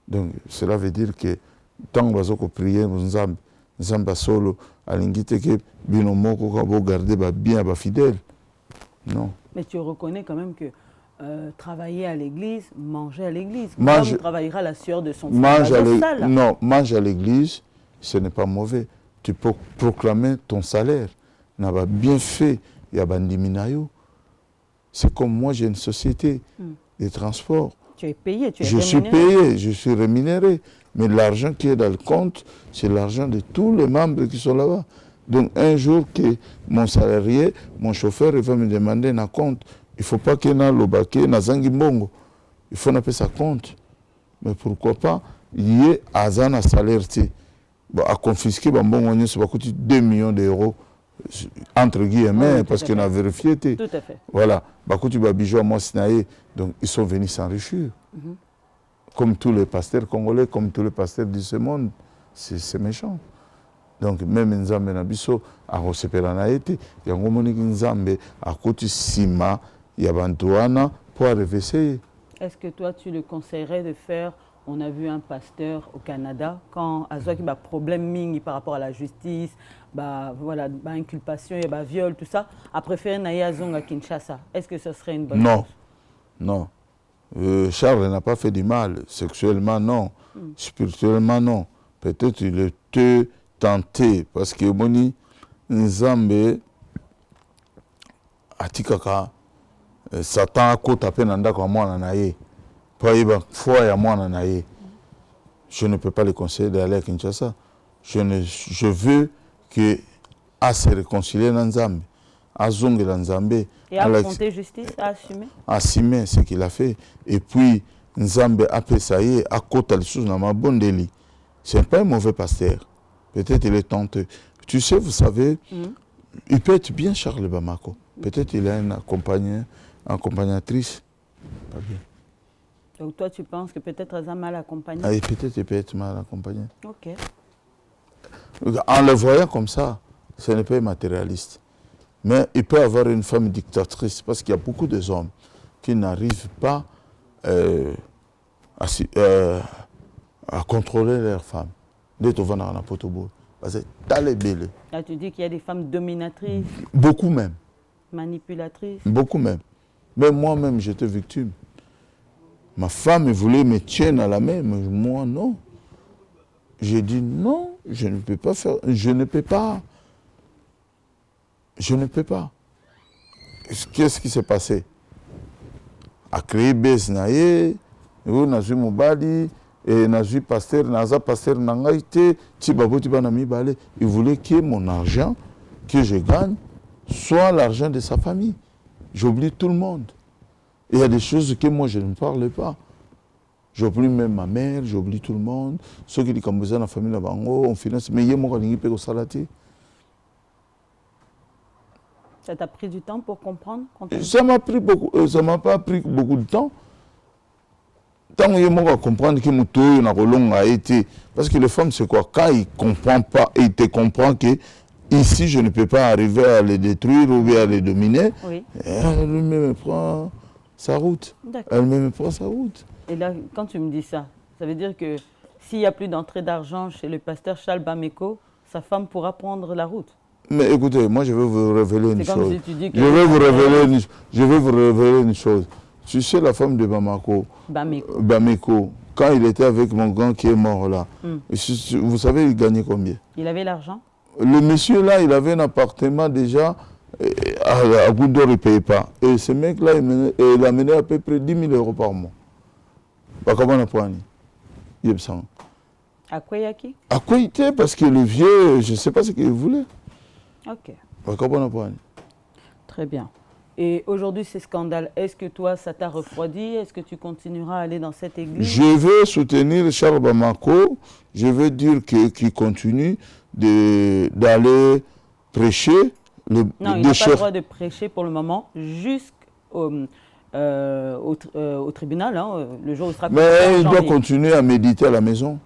Donc cela veut dire que tant que vous priez, nous avons solo à l'ingité que binomoko quand garder bien fidèle. Non. Mais tu reconnais quand même que travailler à l'église, manger à l'église. L'homme travaillera la sueur de son frère. Non, manger à l'église, ce n'est pas mauvais. Tu peux proclamer ton salaire. On a bien fait. Il y a bandiminayo. C'est comme moi, j'ai une société de transport. Tu es payé, tu es rémunéré. Je suis payé, je suis rémunéré. Mais l'argent qui est dans le compte, c'est l'argent de tous les membres qui sont là-bas. Donc un jour que mon salarié, mon chauffeur, il va me demander un compte, il ne faut pas qu'il y ait l'obake, na zangi mbongo. Il faut appeler ça compte. Mais pourquoi pas, il y ait un salaire à confisquer, ça va coûter 2 millions d'euros, entre guillemets, parce qu'on a vérifié. Tout à fait. Voilà. Donc ils sont venus s'enrichir. Comme tous les pasteurs congolais, comme tous les pasteurs de ce monde. C'est méchant. Donc même Nzambe na biso a recevela na été, yango moniki Nzambe a côté sima ya bantu wana pour reverser. Est-ce que toi tu le conseillerais de faire? On a vu un pasteur au Canada quand azwaki ba problème mingi par rapport à la justice, voilà, inculpation, il y a viol, tout ça, a préféré naïe azonga Kinshasa. Est-ce que ce serait une bonne chose? Non. Charles n'a pas fait du mal, sexuellement non, spirituellement non. Peut-être il était tenté parce que Moni Nzambe atikaka Satan a côté peine en d'accord moi naïe. Pas y foi à moi naïe. Je ne peux pas le conseiller d'aller à Kinshasa. Je veux que à se réconcilier dans Nzambe, à zonge dans Nzambe. Et à affronter justice, à assumer. Assumer ce qu'il a fait. Et puis Nzambe a fait ça y est, à côté de choses dans ma bonne délit. C'est pas un mauvais pasteur. Peut-être il est tenté. Tu sais, vous savez, il peut être bien Charles Bamako. Peut-être il a une accompagnatrice. Pas bien. Donc toi, tu penses que peut-être elle a mal accompagné? Ah, peut-être il peut être mal accompagné. Ok. En le voyant comme ça, ce n'est pas matérialiste. Mais il peut avoir une femme dictatrice parce qu'il y a beaucoup d'hommes qui n'arrivent pas à contrôler leurs femmes. Là, tu dis qu'il y a des femmes dominatrices. Beaucoup même. Manipulatrices. Beaucoup même. Mais moi-même, j'étais victime. Ma femme voulait me tenir à la main, mais moi, non. J'ai dit non, je ne peux pas faire. Je ne peux pas. Je ne peux pas. Qu'est-ce qui s'est passé? A créé Besnaye, Nazu Mobali, et Nazu Pasteur, Naza Pasteur Nangaïté, Tibabo Tibanami Balé. Il voulait que mon argent que je gagne soit l'argent de sa famille. J'oublie tout le monde. Il y a des choses que moi je ne parle pas. J'oublie même ma mère, j'oublie tout le monde. Ceux qui disent qu'on besoin de la famille, on finance. Mais il y a moi qui au salati. Ça t'a pris du temps pour comprendre? Ça m'a pris beaucoup, ça m'a pas pris beaucoup de temps. Tant que je comprendre que mon tour a été. Parce que les femmes, c'est quoi? Quand ils ne comprennent pas, ils te comprennent que ici, je ne peux pas arriver à les détruire ou bien à les dominer. Oui. Elle me prend sa route. Elle me prend sa route. Et là, quand tu me dis ça, ça veut dire que s'il n'y a plus d'entrée d'argent chez le pasteur Charles Bameko, sa femme pourra prendre la route. Mais écoutez, moi je vais vous révéler une chose. Si tu dis que je vais vous révéler une chose. Tu sais la femme de Bameko, quand il était avec mon grand qui est mort là, vous savez il gagnait combien? Il avait l'argent? Le monsieur là, il avait un appartement déjà, à Goudor il ne payait pas. Et ce mec là, il a mené à peu près 10 000 euros par mois. À quoi yaki? À quoi il était? Parce que le vieux, je ne sais pas ce qu'il voulait. Ok. Très bien. Et aujourd'hui, ces scandales, est-ce que toi, ça t'a refroidi? Est-ce que tu continueras à aller dans cette église? Je veux soutenir Charles Bamako. Je veux dire qu'il continue d'aller prêcher. Non, il n'a pas le droit de prêcher pour le moment, jusqu'au tribunal, hein, le jour où il sera... Mais il doit continuer à méditer à la maison.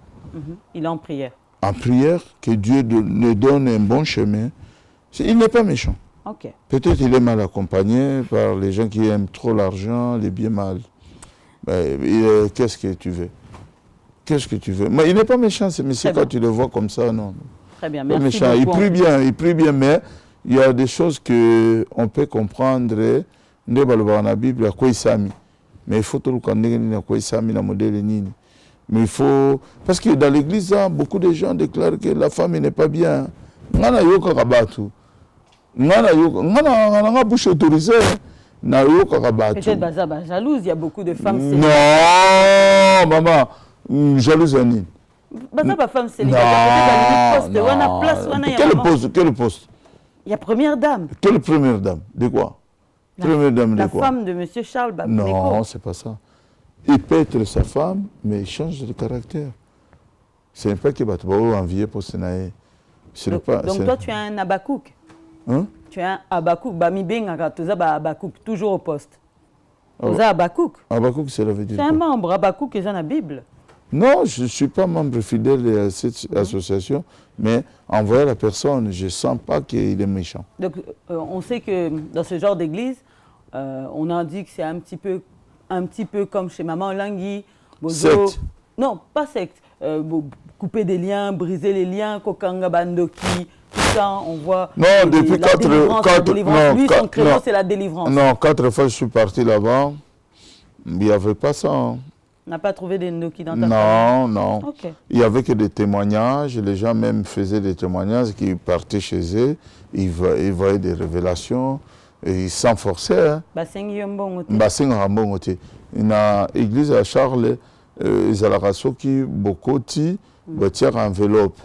Il est en prière. En prière, que Dieu nous donne un bon chemin. Il n'est pas méchant. Okay. Peut-être qu'il est mal accompagné par les gens qui aiment trop l'argent, les biens mal. Qu'est-ce que tu veux? Qu'est-ce que tu veux? Mais il n'est pas méchant, mais c'est quand tu le vois comme ça, non. Très bien, merci méchant. Il prie bien, mais il y a des choses qu'on peut comprendre. Dans la Bible, à quoi il s'est mis. Mais il faut tout le connaître, à quoi il s'est mis, dans le modèle. Mais il faut... Parce que dans l'église, beaucoup de gens déclarent que la femme n'est pas bien. Peut-être jalouse, il y a beaucoup de femmes. Non, maman, jalouse. Baza ba femme célibataire, poste, on a place, on a Quel poste? Il y a première dame. Quelle première dame? De quoi? Première dame de quoi? La femme de M. Charles Babineko. Non, c'est pas ça. Il peut être sa femme, mais il change de caractère. Ce n'est pas que tu vas envier pour Sénaï. Donc toi, tu es un Abakouk. Hein? Tu es un Abakouk. Bami Benga, tu es Abakouk, toujours au poste. Tu es Abakouk. Abakouk, cela veut dire C'est un membre. Abakouk est dans la Bible. Non, je ne suis pas membre fidèle à cette association, mais en voyant la personne, je ne sens pas qu'il est méchant. Donc, on sait que dans ce genre d'église, on en dit que c'est un petit peu comme chez Maman Langui. Secte. Non, pas secte. Couper des liens, briser les liens, Kokanga Bandoki, tout ça, on voit. Non, depuis 4 ans. Lui, son créneau, c'est la délivrance. Non, 4 fois je suis parti là-bas, il n'y avait pas ça. Hein. On n'a pas trouvé des Ndoki dans ta famille? Non. Okay. Il n'y avait que des témoignages. Les gens même faisaient des témoignages qui partaient chez eux. Ils voyaient des révélations. Et ils s'enforçaient. Hein. Dans l'église à Charles, ils ont qui beaucoup de enveloppe.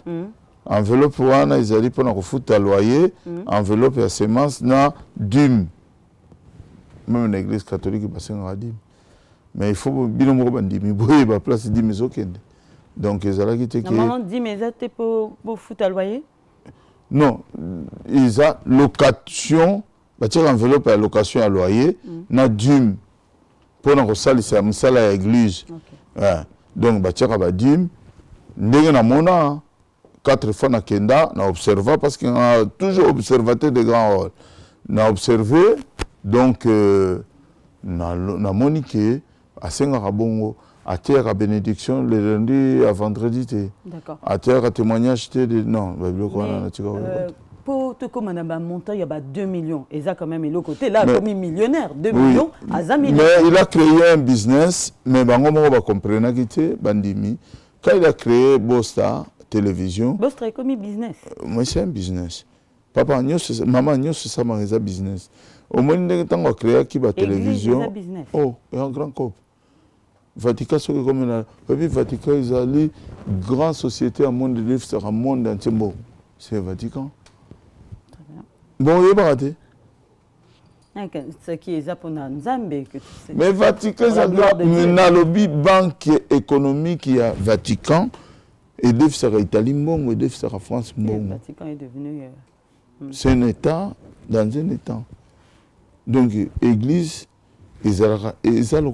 Enveloppe, ils allaient pour foutre à loyer. Enveloppe à semence, na dîme. Même l'église catholique, ils ont dîme. Mais il faut bien me place de mes okende. Donc ils allaient quitter. Normalement, 10 maisons pour foutre à loyer? Non, ils ont location, enveloppe à location à loyer, na dîme. Pour nous salle c'est une salle à l'église. Donc bah dîme, ndenge na mona 4 fois na kenda, na observa parce qu'on a toujours observateur de grands rôles. Na observé, donc na monique à Sengarabongo, à terre à bénédiction le lundi à vendredi. D'accord. À terre à témoignage non, pour te comme un montant, il y a 2 millions. Et ça quand même est l'autre côté. Là, comme millionnaire, 2 millions à 100 millions. Mais il a créé un business, mais bango va comprendre que bandimi. Quand il a créé Bosta Télévision. Bosta est comme business. Moi c'est un business. Papa, maman, c'est ça un business. Au moins, quand on a créé qui télévision. Oh, et un grand cop. Vatican, c'est comme une. Vatican, ils allaient grande société à monde de livres, c'est un monde entier. C'est Vatican. Très bien. Bon, il est baraté. Ce qui est japonais, Nzambe. Mais Vatican, c'est un lobby banque économique qui a Vatican. Et livres, c'est l'Italie, et livres, c'est la France. Le Vatican est devenu. C'est un État dans un État. Donc, l'église, ils ont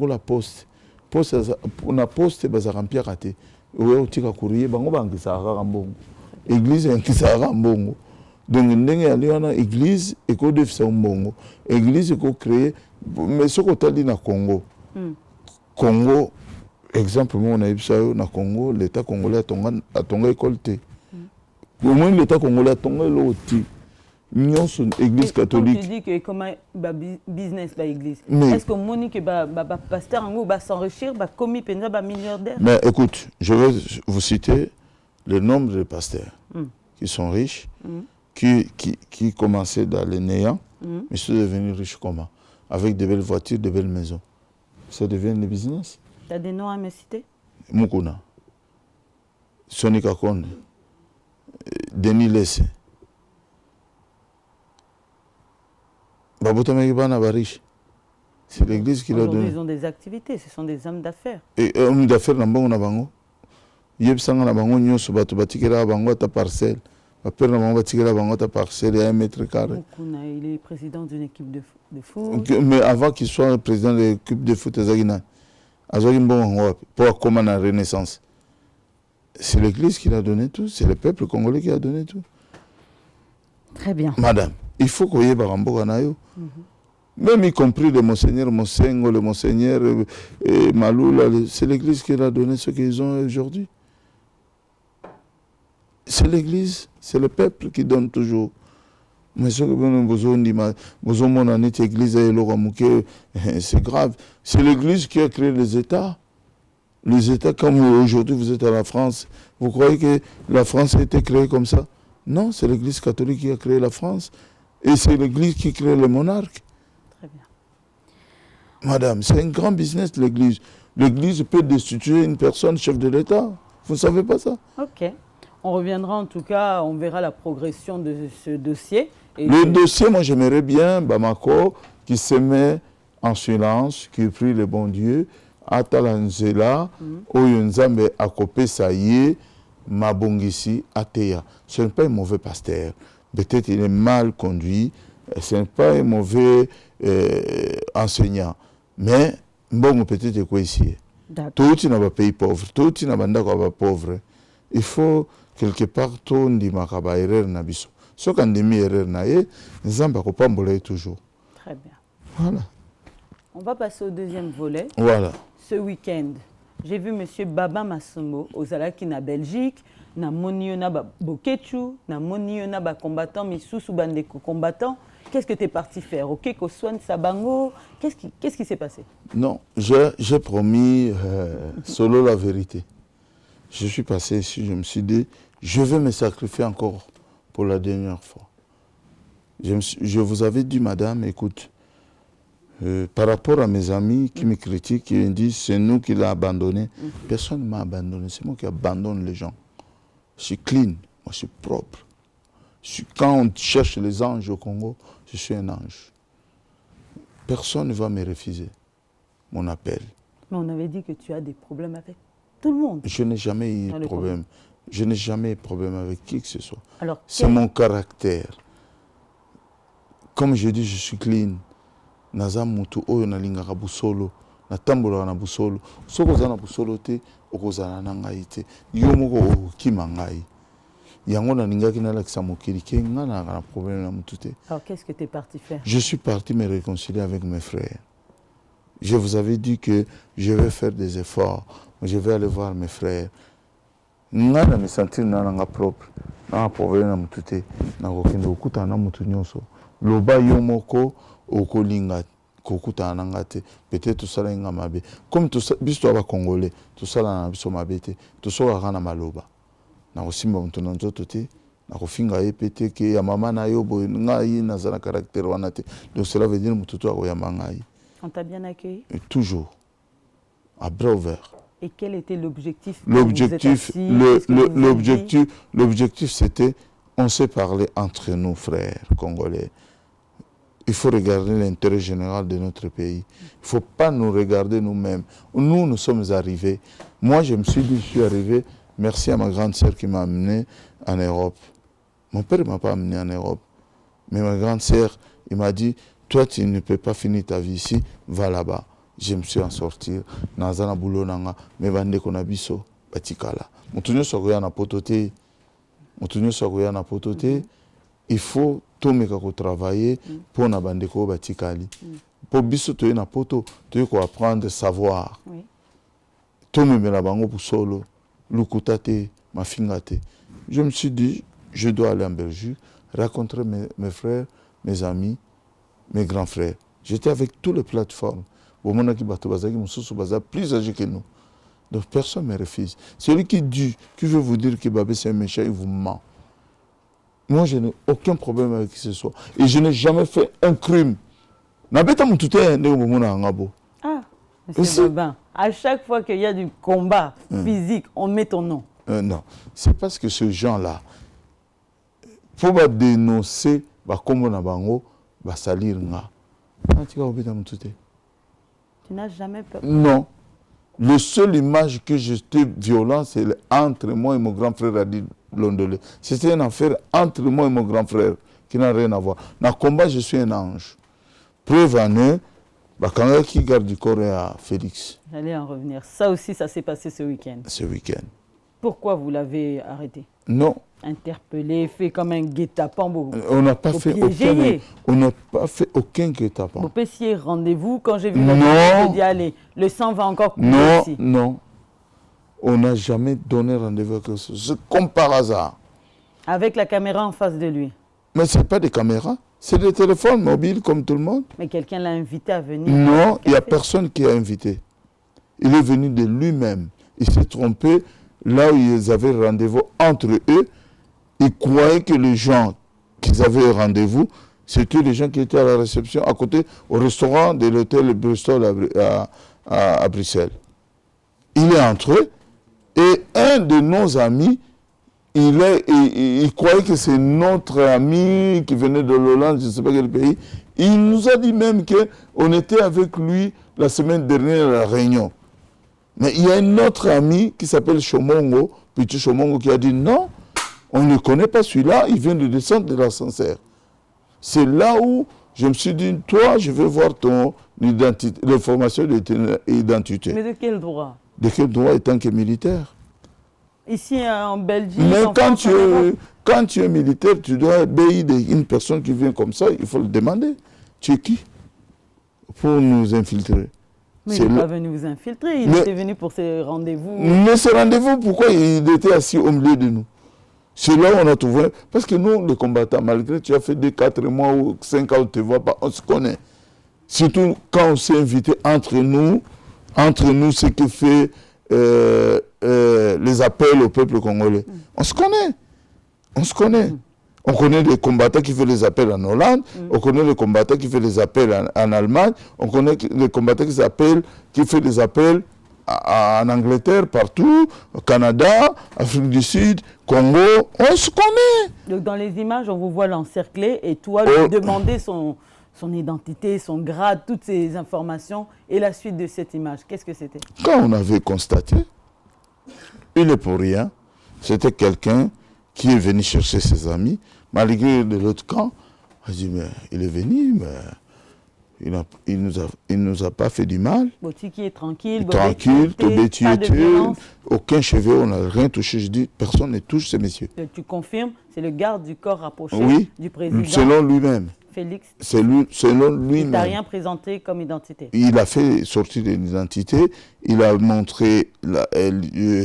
la poste. On a poste, ils ont rempli raté. Ils ont tiré courrier, ils ont l'église est un bongo. Donc, il y a l'église et qu'on devait faire un bongo. L'église est créée, mais ce qu'on a dit dans le Congo. Congo, exemple, on a eu ça dans le Congo, l'État congolais a ton école. Au moins, l'État congolais a ton école. Église catholique. Tu dis que comme business dans l'église. Est-ce que Monique pasteur va s'enrichir, va commis va milliardaire? Mais écoute, je vais vous citer le nombre de pasteurs qui sont riches, qui commençaient dans les néants, mais sont devenus riches comment? Avec de belles voitures, de belles maisons. Ça devient le business. Tu as des noms à me citer? Mukuna, Sonny Kakonde, Denis Lesse. C'est l'église qui l'a donné. Ils ont des activités, ce sont des hommes d'affaires. Et hommes d'affaires, il y a bango. Il y a ta parcelle. Ta parcelle à 1 mètre carré. Il est président d'une équipe de foot. Mais avant qu'il soit président de l'équipe de foot, pour comment la Renaissance. C'est l'église qui l'a donné tout, c'est le peuple congolais qui a donné tout. Très bien. Madame, il faut qu'on y ait Barambo Ganayo. Même y compris le monseigneur Monsengo, le monseigneur Maloula, c'est l'église qui l'a donné ce qu'ils ont aujourd'hui. C'est l'église, c'est le peuple qui donne toujours. Mais ce que c'est grave. C'est l'église qui a créé les États. Les États, comme aujourd'hui vous êtes à la France, vous croyez que la France a été créée comme ça? Non, c'est l'église catholique qui a créé la France. Et c'est l'église qui crée le monarque. Très bien. Madame, c'est un grand business, l'église. L'église peut destituer une personne chef de l'État. Vous ne savez pas ça? Ok. On reviendra en tout cas, on verra la progression de ce dossier. Et le dossier, moi j'aimerais bien Bamako qui se met en silence, qui prie le bon Dieu, atala nzela, oyo nzambe akopé ça y est, mabongisi ateya. Ce n'est pas un mauvais pasteur. Peut-être il est mal conduit, ce n'est pas un mauvais enseignant. Mais bon, peut-être quoi ici. Tout n'a pas pays pauvre, tout n'a pas pauvre. Il faut quelque part tout ndimaka erreur na biso. Ce qu'on demi erreur na ye, nzamba ko pambola toujours. Très bien. Voilà. On va passer au deuxième volet. Voilà. Ce week-end, j'ai vu monsieur Baba Massomo aux Alaki na Belgique, na moniona ba bokechu, na moniona ba combattant misusu bandeko combattant. Qu'est-ce que tu es parti faire? OK, qu'on soigne Sabango. Qu'est-ce qui s'est passé? Non, j'ai promis solo la vérité. Je suis passé ici, je me suis dit, je vais me sacrifier encore pour la dernière fois. Je vous avais dit, madame, écoute, par rapport à mes amis qui me critiquent, qui me disent, c'est nous qui l'avons abandonné. Personne ne m'a abandonné, c'est moi qui abandonne les gens. Je suis clean, moi je suis propre. Quand on cherche les anges au Congo, je suis un ange. Personne ne va me refuser mon appel. Mais on avait dit que tu as des problèmes avec tout le monde. Je n'ai jamais eu de problème. Je n'ai jamais eu de problème avec qui que ce soit. C'est mon caractère. Comme je dis, je suis clean. Naza mutu oyo na lingaka busolo, na tambola na busolo. Soko za na busolo te, okozana na ngai te. Yo moko okima ngai. Yango na lingaki na lakisa mokili ke nga na problème na mutu te. Alors qu'est-ce que tu es parti faire? Je suis parti me réconcilier avec mes frères. Je vous avais dit que je vais faire des efforts. Je vais aller voir mes frères. Nga na me sentir na nga propre. Na problème na mutu te. Na kokende okuta na mutu nyonso. Loba yo moko okolinga kokuta na nga te. Peut-être tout ça nga mabe. Comme tout ça biso ba congolais, tout ça na biso mabe te. Tout ça na maloba. Na kosimba mutu na nzoto te. Na kofinga ye pete ke ya mama na yo boy nga yi na za caractère wana te. Donc cela veut dire mutu to akoyamba ngai. On t'a bien accueilli? Et toujours. À bras ouverts. Et quel était l'objectif? L'objectif c'était, on s'est parlé entre nous, frères congolais. Il faut regarder l'intérêt général de notre pays. Il ne faut pas nous regarder nous-mêmes. Nous sommes arrivés. Moi, je me suis dit, je suis arrivé, merci à ma grande sœur qui m'a amené en Europe. Mon père ne m'a pas amené en Europe. Mais ma grande sœur, il m'a dit, toi, tu ne peux pas finir ta vie ici, va là-bas. Je me suis en sortir. Nazana boulot nanga, me bande konabiso, batikala. Mutunyo sokoya na potote. Il faut tout meka ko travailler pour na bande ko batikali. Pour biso to na poto, to ko apprendre savoir. Oui. Tout me la bango pour solo, lukutate, mafingate. Je me suis dit, je dois aller en Belgique, rencontrer mes frères, mes amis, mes grands frères. J'étais avec toutes les plateformes. Plus âgé que nous. Donc personne ne me refuse. Celui qui veut vous dire que Babé c'est un méchant, il vous ment. Moi, je n'ai aucun problème avec qui que ce soit. Et je n'ai jamais fait un crime. Ah, monsieur Babin, à chaque fois qu'il y a du combat physique, on met ton nom. Non, c'est parce que ce gens-là, pour dénoncer, salir nga. Tu n'as jamais peur? Non. La seule image que j'étais violent, c'est entre moi et mon grand frère Adi Londolé. C'était une affaire entre moi et mon grand frère qui n'a rien à voir. Dans le combat, je suis un ange. Preuve en est, quand qui garde du corps à Félix. J'allais en revenir. Ça aussi, ça s'est passé ce week-end. Ce week-end. Pourquoi vous l'avez arrêté? Non. Interpellé, fait comme un guet-apens. On n'a pas fait aucun guet-apens. Vous paissiez rendez-vous quand j'ai vu la vidéo, j'ai dit allez, le sang va encore couler ici. Non. On n'a jamais donné rendez-vous avec ça. C'est comme par hasard. Avec la caméra en face de lui. Mais ce n'est pas des caméras, c'est des téléphones mobiles comme tout le monde. Mais quelqu'un l'a invité à venir? Non, il n'y a personne qui a invité. Il est venu de lui-même. Il s'est trompé là où ils avaient rendez-vous entre eux. Ils croyaient que les gens qu'ils avaient rendez-vous, c'était les gens qui étaient à la réception à côté, au restaurant de l'hôtel Bristol à Bruxelles. Il est entré et un de nos amis, il croyait que c'est notre ami qui venait de l'Hollande, je ne sais pas quel pays. Il nous a dit même qu'on était avec lui la semaine dernière à la Réunion. Mais il y a un autre ami qui s'appelle Chomongo, Petit Chomongo, qui a dit non, on ne connaît pas celui-là, il vient de descendre de l'ascenseur. C'est là où je me suis dit, toi, je veux voir ton identité, l'information de ton identité. Mais de quel droit? De quel droit étant que militaire? Ici en Belgique. Mais en France, quand tu es militaire, tu dois obéir une personne qui vient comme ça, il faut le demander. Tu es qui pour nous infiltrer? Mais il n'est pas venu vous infiltrer, il était venu pour ces rendez-vous. Mais ces rendez-vous, pourquoi il était assis au milieu de nous? C'est là où on a trouvé. Parce que nous, les combattants, malgré que tu as fait 4 mois ou 5 ans, on ne te voit pas, on se connaît. Surtout quand on s'est invité entre nous, ce qui fait les appels au peuple congolais. On se connaît. On se connaît. On connaît les combattants qui font les appels en Hollande, on connaît les combattants qui font les appels en Allemagne, on connaît les combattants qui font des appels en Angleterre, partout, au Canada, Afrique du Sud, Congo, on se connaît. Donc dans les images, on vous voit l'encercler et toi lui demander son identité, son grade, toutes ces informations et la suite de cette image. Qu'est-ce que c'était? Quand on avait constaté, il n'est pour rien, c'était quelqu'un qui est venu chercher ses amis, malgré de l'autre camp. On a dit, mais il est venu, mais il nous a pas fait du mal. Botiki est tranquille, tranquille, Tobé, violence. Aucun cheveu, on n'a rien touché. Je dis, personne ne touche ces messieurs. Tu confirmes, c'est le garde du corps rapproché du président. Selon lui-même. Félix. Selon lui-même. Il t'a rien présenté comme identité. Il a fait sortir de l'identité, il a montré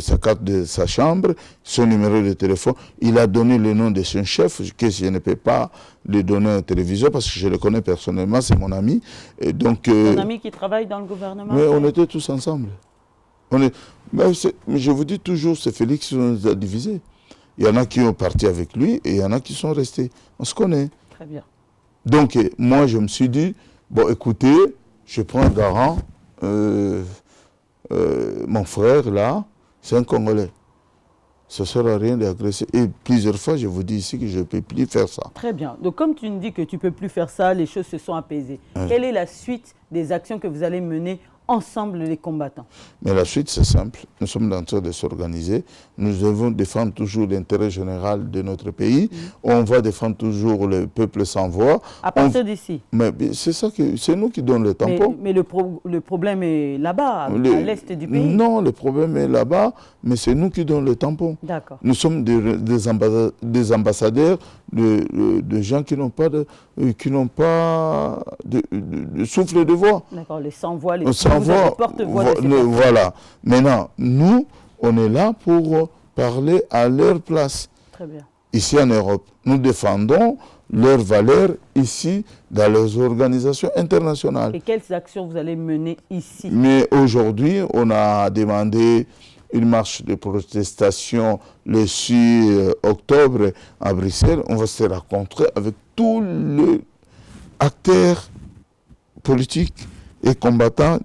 sa carte de sa chambre, son numéro de téléphone, il a donné le nom de son chef, que je ne peux pas le donner à la télévision parce que je le connais personnellement, c'est mon ami. Et donc, ton ami qui travaille dans le gouvernement? Mais on était tous ensemble. Mais je vous dis toujours, c'est Félix qui nous a divisés. Il y en a qui ont parti avec lui et il y en a qui sont restés. On se connaît. Très bien. Donc, moi, je me suis dit, bon, écoutez, je prends Daran, mon frère, là, c'est un Congolais. Ça ne sert à rien d'agresser. Et plusieurs fois, je vous dis ici que je ne peux plus faire ça. Très bien. Donc, comme tu nous dis que tu ne peux plus faire ça, les choses se sont apaisées. Quelle est la suite des actions que vous allez mener ensemble, les combattants? Mais la suite, c'est simple. Nous sommes en train de s'organiser. Nous devons défendre toujours l'intérêt général de notre pays. On va défendre toujours le peuple sans voix. À partir d'ici? Mais c'est ça que c'est nous qui donnons le tampon. Mais le problème est là-bas, à l'est du pays. Non, le problème est là-bas, mais c'est nous qui donnons le tampon. D'accord. Nous sommes des ambassadeurs de gens qui n'ont pas de souffle de voix. D'accord, les sans-voix, les porte-voix. Voilà. Maintenant, nous, on est là pour parler à leur place. Très bien. Ici en Europe, nous défendons leurs valeurs ici dans les organisations internationales. Et quelles actions vous allez mener ici? Mais aujourd'hui, on a demandé une marche de protestation le 6 octobre à Bruxelles. On va se rencontrer avec tous les acteurs politiques et combattants,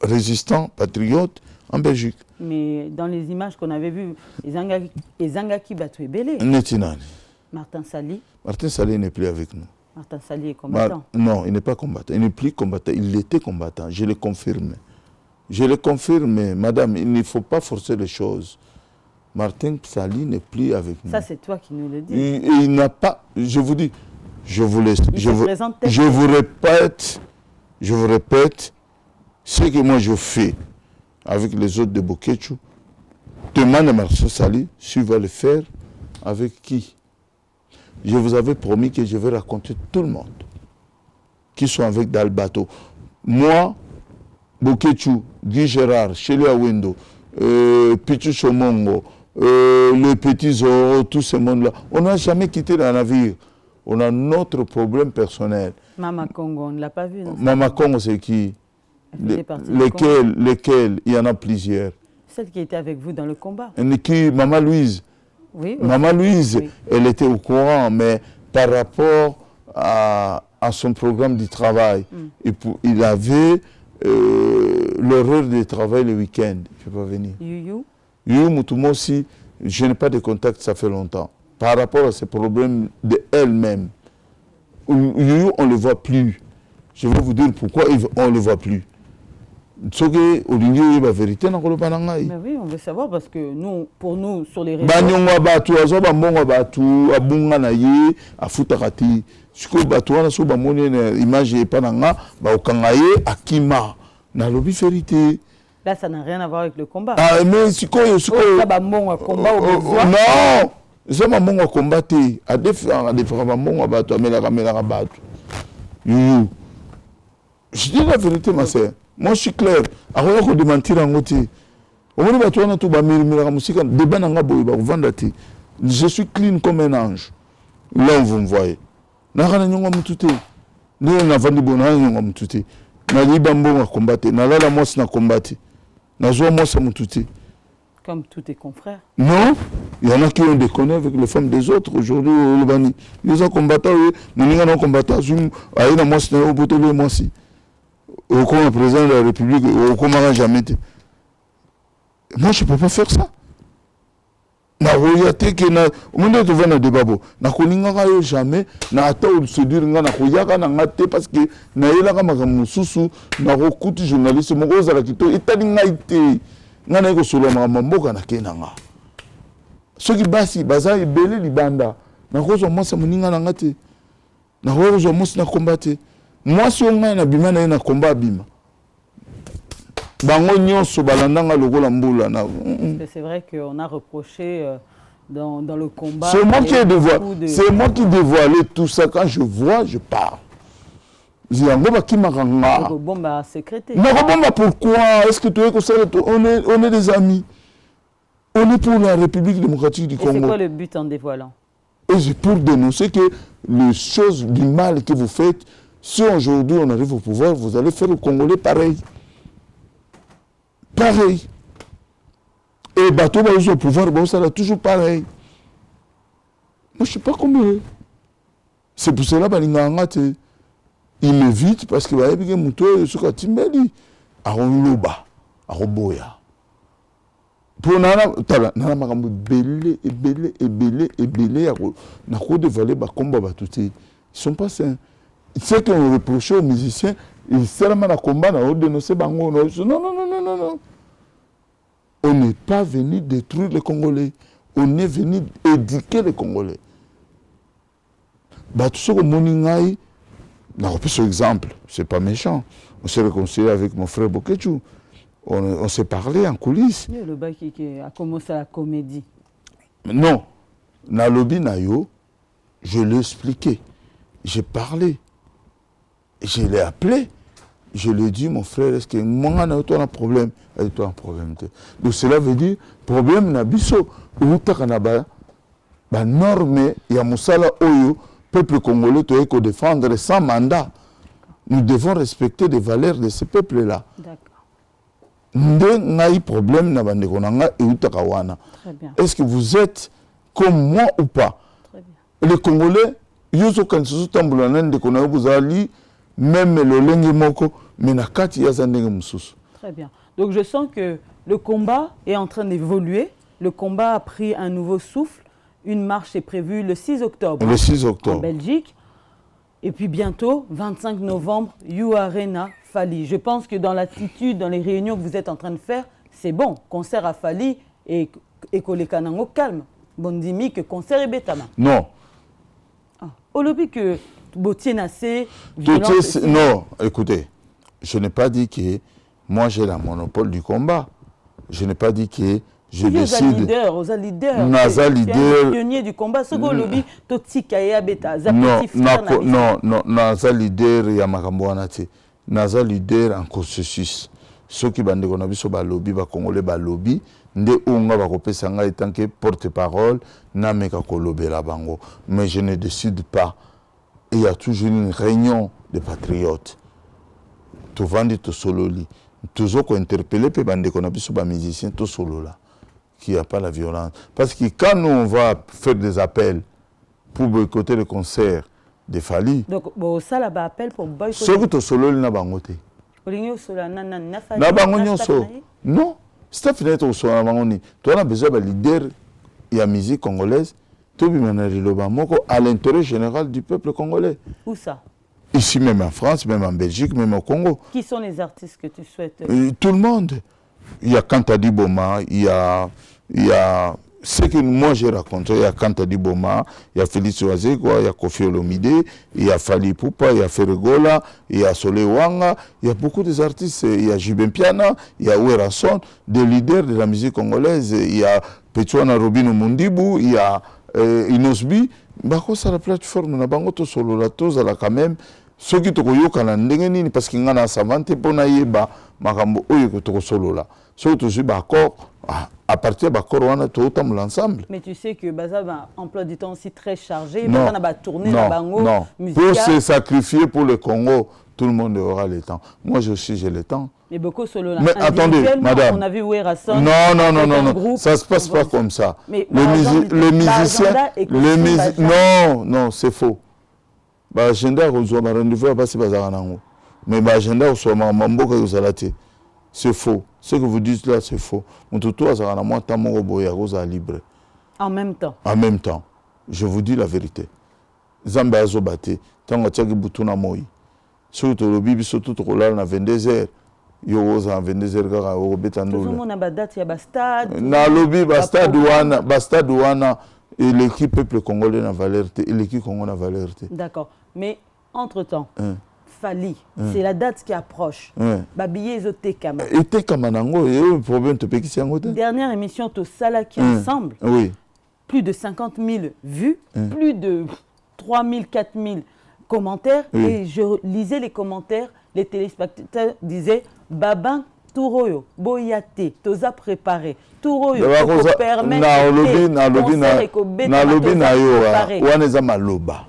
résistants, patriotes en Belgique. Mais dans les images qu'on avait vues, les Zangaki Batouébélé. Netinani. Martin Sali. Martin Sali n'est plus avec nous. Martin Sali est combattant. Non, il n'est pas combattant. Il n'est plus combattant. Il était combattant. Je le confirme. Je le confirme, madame. Il ne faut pas forcer les choses. Martin Sali n'est plus avec nous. Ça, c'est toi qui nous le dis. Il n'a pas. Je vous dis. Je vous répète ce que moi je fais avec les autres de Bokechu. Demande à Martin Sali si tu vas le faire avec qui. Je vous avais promis que je vais raconter tout le monde qui sont avec dans le bateau. Moi, Bokechu, Guy Gérard, Chélie Awendo, Pichu Chomongo, le petit Zoro, tout ce monde-là, on n'a jamais quitté le navire. On a notre problème personnel. Mama Congo, on ne l'a pas vu. Non, Mama Congo, c'est qui? Lesquels? Il y en a plusieurs. Celle qui était avec vous dans le combat. Maman Louise. Oui. Maman Louise, oui. Elle était au courant, mais par rapport à son programme du travail, il avait l'horaire de travail le week-end. Je ne peux pas venir. You Moutouma aussi, je n'ai pas de contact, ça fait longtemps. Par rapport à ces problèmes d'elle-même, You, on ne le voit plus. Je vais vous dire pourquoi on ne le voit plus. Ce que Olingi la vérité dans le Banangaï. Mais oui, on veut savoir parce que nous, pour nous, sur les réseaux. Banyonga batu, azoba mbonga batu, abunga na ye, afutakati. Siko batu wana so ba moni na image epananga, ba okangaye akima. Na lobi vérité. Là, ça n'a rien à voir avec le combat. Ah, mais siko. Ça va mbonga combat au besoin. Non, ça va mbonga combattre. A défendre ba mbonga batu, amela batu. You. Je dis la vérité, ma sœur. Moi, je suis clair. Alors, on va mentir en côté. On va dire que je suis clean comme un ange. Là, vous me voyez. Je Comme tous tes confrères. Non, il y en a qui ont déconné avec les femmes des autres. Aujourd'hui, ils ont combattu, ils ont combattu, au président de la République, au comment jamais été. Moi, je ne peux pas faire ça. Na royauté que na monde te vena débat bo na koninga yo jamais na ata ou se dire nga na koyaka na ngate parce que na yela ka makamu susu na rokuti journaliste mo ko zala kito itali ngaite nga na ko solo mboka na kenanga soki basi baza ebele libanda na ko zo mwasa muninga na ngate na ko zo mwasa na combattre moi si on a bima na combat bima bango nyonso balandanga lokola mbula na c'est vrai qu'on a reproché dans le combat c'est moi qui dévoile tout ça quand je vois je parle ziango bakimaka nga bomba secrétaire non bomba pourquoi est-ce que tu es que ça on est des amis on est pour la République démocratique du Congo. Et c'est quoi le but en dévoilant? Et c'est pour dénoncer que les choses du mal que vous faites. Si aujourd'hui on arrive au pouvoir, vous allez faire aux Congolais pareil. Pareil. Et bateau au pouvoir, bon, ça va toujours pareil. Moi, je ne sais pas comment. C'est pour cela que il m'évite parce que il y a des gens qui ont Aroloba, Aroboya. Pour nana makambo belé na ko dévoiler ba combat batuté. Ils sont pas sains. C'est qu'on reproche aux musiciens, ils seulement à combat na dénoncer bango. Non. On n'est pas venu détruire les Congolais. On est venu éduquer les Congolais. Bah tout ce que moningai, na repris ce exemple, c'est pas méchant. On s'est réconcilié avec mon frère Boketchou. On s'est parlé en coulisses. Le bac qui a commencé la comédie. Non. Na lobby na yo, je l'ai expliqué. J'ai parlé. Je l'ai appelé. Je lui ai dit, mon frère, est-ce que moi, on a un problème? Il a dit, un problème. Donc cela veut dire, problème na biso. Ou takanaba, ba norme, il y a moussala oyo, peuple congolais, tu es défendre sans mandat. Nous devons respecter les valeurs de ce peuple-là. D'accord. Problème na bande konanga et utakawana. Est-ce que vous êtes comme moi ou pas? Très bien. Les Congolais, yoso kansusu tambulana de konanga buzali même le lengi moko menakati yazandenge mususu. Très bien. Donc je sens que le combat est en train d'évoluer. Le combat a pris un nouveau souffle. Une marche est prévue le 6 octobre. Le 6 octobre. En Belgique. Et puis bientôt, 25 novembre, You Arena, Fali. Je pense que dans l'attitude, dans les réunions que vous êtes en train de faire, c'est bon. Concert à Fali et Kolekanango calme. Bondimi que concert et Betama. Non. Au lobby que Botier Nassé. Non, écoutez, je n'ai pas dit que moi j'ai le monopole du combat. Je n'ai pas dit que je décide. Aux leaders. Naza leader. Pionnier du combat. Ce que lobby Totika et Abeta. Non, Naza leader ya makambo wana te. Naza leader en processus. Ceux qui bande qu'on a vu sur le lobby, ba Congolais ba lobby, nde unga ba kopesa nga étant que porte-parole na meka ko lobby la bango. Mais je ne décide pas. Il y a toujours une réunion de patriotes. Tout vendre tout solo li. Toujours qu'on interpelle pe bande qu'on a vu sur ba musicien tout solo là. Qu'il n'y a pas la violence. Parce que quand nous on va faire des appels pour boycotter le concert de Fali. Donc ça là-bas appel pour boycotter. Ce que tout solo li na bangote. Olingo sola nana nafa. Na bango nyonso. Non. Staff net au sola bango ni. Toi on a besoin de leader ya musique congolaise. Tobi manari loba moko à l'intérêt général du peuple congolais. Où ça? Ici même en France, même en Belgique, même au Congo. Qui sont les artistes que tu souhaites? Tout le monde. Il y a Kantadi Boma, il y a ce que moi j'ai raconté, il y a Kantadi Boma, il y a Félix Oazekwa, il y a Kofi Olomide, il y a Fali Poupa, il y a Ferregola, il y a Solé Wanga, il y a beaucoup d'artistes, il y a Jibin Piana, il y a Ouerason, des leaders de la musique congolaise, il y a Petouana Robino Mundibu, il y a Inosbi. Bako sa la plateforme na bango to solo la toza la quand même ceux qui to koyoka na ndenge nini parce que ngana savante pona yeba makambo oyo ko to solo la ceux to suis d'accord à partir de l'accord on a tout l'ensemble. Mais tu sais que Baza va emploi du temps aussi très chargé, non, on va tourner la bango non. Pour se sacrifier pour le Congo, tout le monde aura le temps. Moi je aussi j'ai le temps. Mais beaucoup solo là. Mais attendez, madame. On a vu Ouerason. Non, ça se passe pas comme ça. Mais les musiciens, non, c'est faux. L'agenda reçoit un rendez-vous à passer bazar nango. Mais l'agenda reçoit mambo que vous allez. C'est faux. Ce que vous dites là, c'est faux. Mon tuto a zara moi tamoro boya rosa libre. En même temps. En même temps. Je vous dis la vérité. Zamba azobate, tango tiaki butuna moi. Surtout le bibi surtout to là na 22h. Yo oza 22h kaka obeta ndolo. Tout le monde a date ya bastade. Na lobby bastade wana et l'équipe peuple congolais na valeur et l'équipe congolais na valeur. D'accord. Mais entre-temps, Fali, c'est la date qui approche. Babiye ezote kama. Ete kama nango et le problème te pekisi yango te. Dernière émission to salaki ensemble. Oui. Plus de 50 000 vues, plus de 3 000, 4 000 commentaires. Et je lisais les commentaires, les téléspectateurs disaient Babin Touroyo, Boyate, Toza préparé. Touroyo, permet na lobi na yo waneza maloba.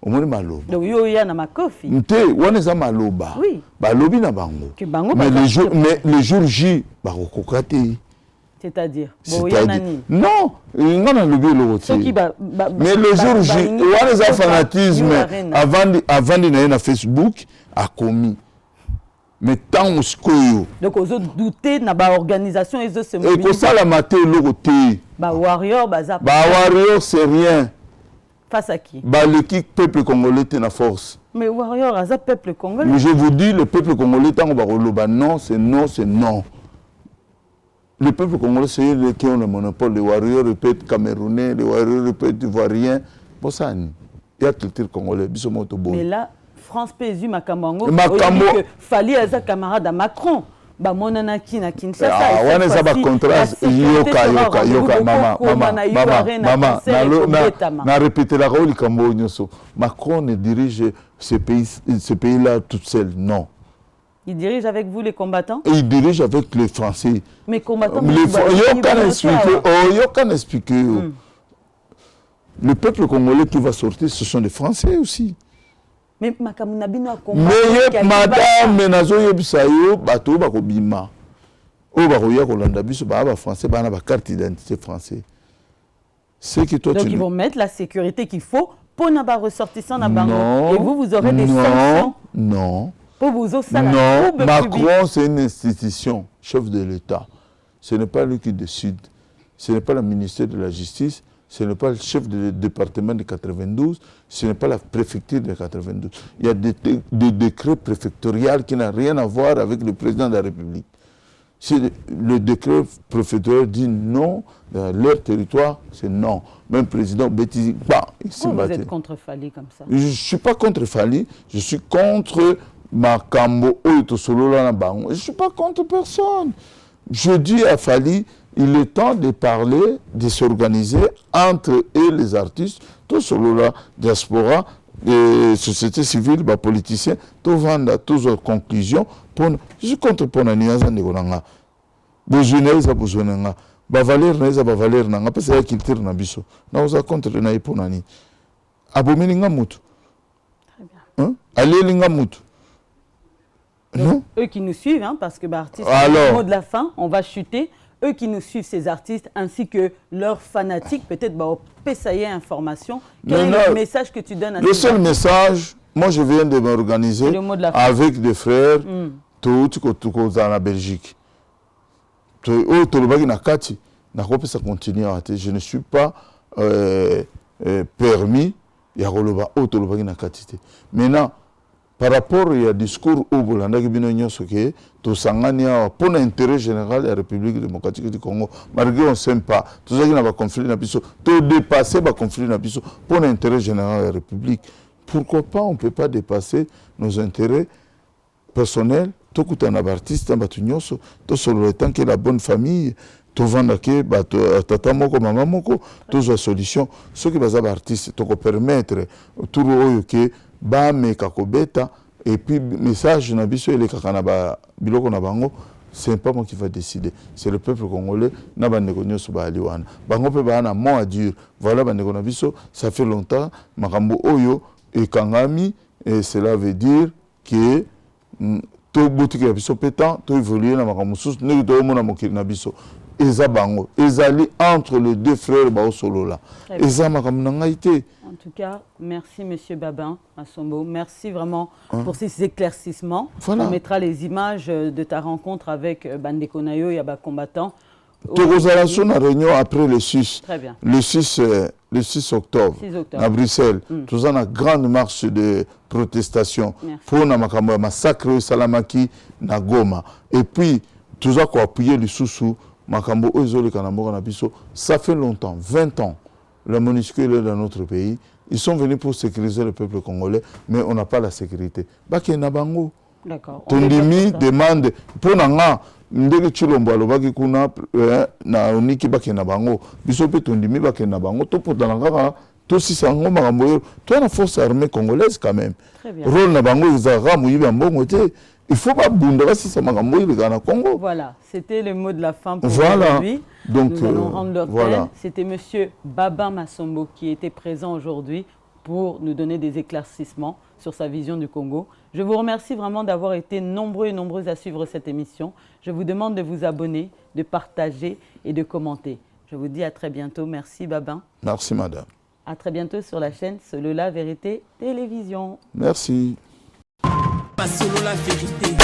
Omoni maloba. Donc yo ya na makofi. Nte waneza maloba. Oui. Ba lobi na bango. Mais les jours J ba kokokate. C'est-à-dire non, il y a le mais le jour J, il y a des fanatisme avant de Facebook a commis. Mais tant qu'on donc aux autres douter na ba organisation ils se mobilisent. Et que ça la maté le côté. Ba warrior warrior c'est rien. Face à qui? Ba l'équipe peuple congolais est na force. Mais warrior a peuple congolais. Mais je vous dis le peuple congolais tant ba roloba non, c'est non, c'est non. Le peuple congolais, c'est eux qui ont le monopole. Les warriors répètent camerounais, les warriors répètent ivoiriens. Bon, ça, il y a la culture congolaise. Mais là, France PSU, Makambango, que Fali a sa camarade à Macron. Bah, mon anaki na Kinshasa. Ah, on est ça, contraste. Yoka, maman, na répété la rôle, Macron ne dirige ce pays-là toute seule. Non. Il dirige avec vous les combattants? Et il dirige avec les Français. Mais combattants... Il can expliquer. Le peuple congolais qui va sortir, ce sont les Français aussi. Mais Makamunabino a combattu... Mais madame, Menazo Yebisayo, Bato Bakobima. O Baroya Kolanda Biso, Baba Français, Bana carte d'identité français. Donc ils vont mettre la sécurité qu'il faut pour ne pas ressortir sans Nabango. Et vous aurez des sanctions? Non. Non, Macron, c'est une institution, chef de l'État. Ce n'est pas lui qui décide. Ce n'est pas le ministère de la Justice. Ce n'est pas le chef du département de 92. Ce n'est pas la préfecture de 92. Il y a des décrets préfectoriaux qui n'ont rien à voir avec le président de la République. Si le décret préfectorial dit non, dans leur territoire, c'est non. Même le président Béti, il se battait. Vous êtes contre Fali comme ça? Je ne suis pas contre Fali, je suis contre... Makambo Oito Solo na bango. Je ne suis pas contre personne. Je dis à Fali, il est temps de parler, de s'organiser entre eux et les artistes, tout solo la diaspora, les sociétés civiles, les politiciens, tout vendre toutes leurs conclusions. Je suis contre Ponani Azandegonanga. Besoin n'a besoin n'a. Valeur n'a pas valeur n'a. Parce que la culture n'a biso. N'a pas contre le naï Ponani. Abomini n'a mutu. Très bien. Allez linga mutu. Donc, eux qui nous suivent, hein, parce que le mot de la fin, on va chuter. Eux qui nous suivent, ces artistes, ainsi que leurs fanatiques, peut-être Pessayer information. Quel est le message que tu donnes à Le seul message, moi je viens de m'organiser avec des frères touti kokozala na Belgique oyo tolobaki na kati nakopesa continuer te. Je ne suis pas permis ya koloba oyo tolobaki na kati te. Maintenant par rapport ya discours oyo bolandaki bino nyonso ke tosangani awa mpo na intérêt général ya République démocratique du Congo, malgré on s'aime pas, tozalaki na baconflit na biso todépasser baconflit na biso mpo na intérêt général ya République. Pourquoi pas on ne peut pas dépasser nos intérêts personnels? Tokutana baartiste bato nyonso tosolola tant que la bonne famille tovandake bato tata moko mama moko tozwa solution soki baza baartiste tokopermettre turu oyo ke bameka kobeta et puis message na biso elekaka na biloko na bango. C'est pas moi qui va décider, c'est le peuple congolais. Na bandeko nyonso baali wana bango pe bana mot à dire. Voilà bandeko na biso, ça fait longtemps makambo oyo ekangami, et cela veut dire que to boutique ya biso pétant to évoluer na makambo sous ne to mona mokili na biso eza bango ezali entre les deux frères ba solo là eza makambo na ngai te. En tout cas, merci Monsieur Babin Masombo. Merci vraiment pour ces éclaircissements. Voilà. On mettra les images de ta rencontre avec Bandeko Nayo Yaba combattant. Tokozala sur la réunion après le 6. Très bien. Le 6 octobre. 6 octobre. À Bruxelles. Nous avons une grande marche de protestation pour na makambo massacre au Salamaki na Goma. Et puis nous avons appuyé le sous makambo ozole kanambo na biso. Ça fait longtemps, 20 ans. La MONUSCO est dans notre pays. Ils sont venus pour sécuriser le peuple congolais, mais on n'a pas la sécurité. Baki Nabango. D'accord. Tondimi demande pour nanga ndeke chilombo alobaki kuna na uniki baki Nabango. Biso pe tondimi baki Nabango to potana kaka to sisango makambo to na force armée congolaise quand même. Très bien. Rôle Nabango izara muyiba mbongo te. Il faut pas bunda si ça makambo yiba na Congo. Voilà, c'était le mot de la fin pour voilà. aujourd'hui. Donc nous allons rendre l'antenne. Voilà. C'était Monsieur Babin Masombo qui était présent aujourd'hui pour nous donner des éclaircissements sur sa vision du Congo. Je vous remercie vraiment d'avoir été nombreux et nombreuses à suivre cette émission. Je vous demande de vous abonner, de partager et de commenter. Je vous dis à très bientôt. Merci Babin. Merci madame. À très bientôt sur la chaîne Solo La Vérité Télévision. Merci. Pas solo la vérité.